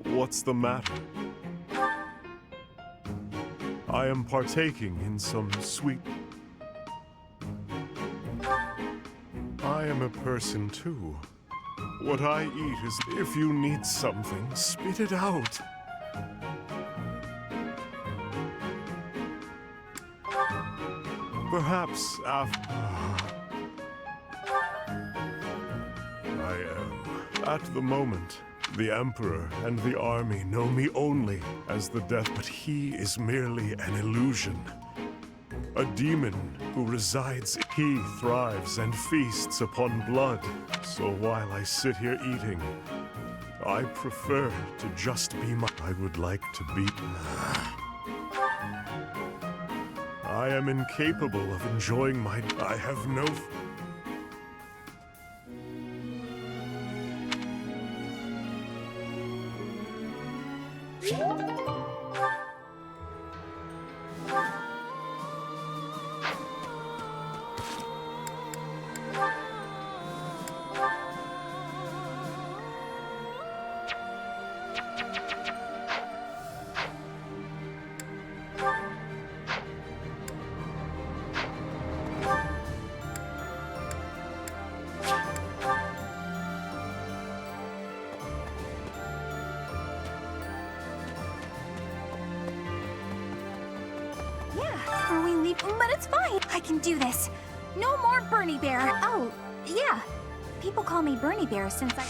What's the matter? I am partaking in some sweet... I am a person too. What I eat is... If you need something, spit it out. Perhaps after... I am. At the moment, the Emperor and the army know me only as the death, but he is merely an illusion. A demon who resides. He thrives and feasts upon blood. So while I sit here eating, I prefer to just be my... I would like to be... I am incapable of enjoying my... I have no...
Are we leaving? But it's fine. I can do this. No more Bernie Bear. Oh, yeah. People call me Bernie Bear since I...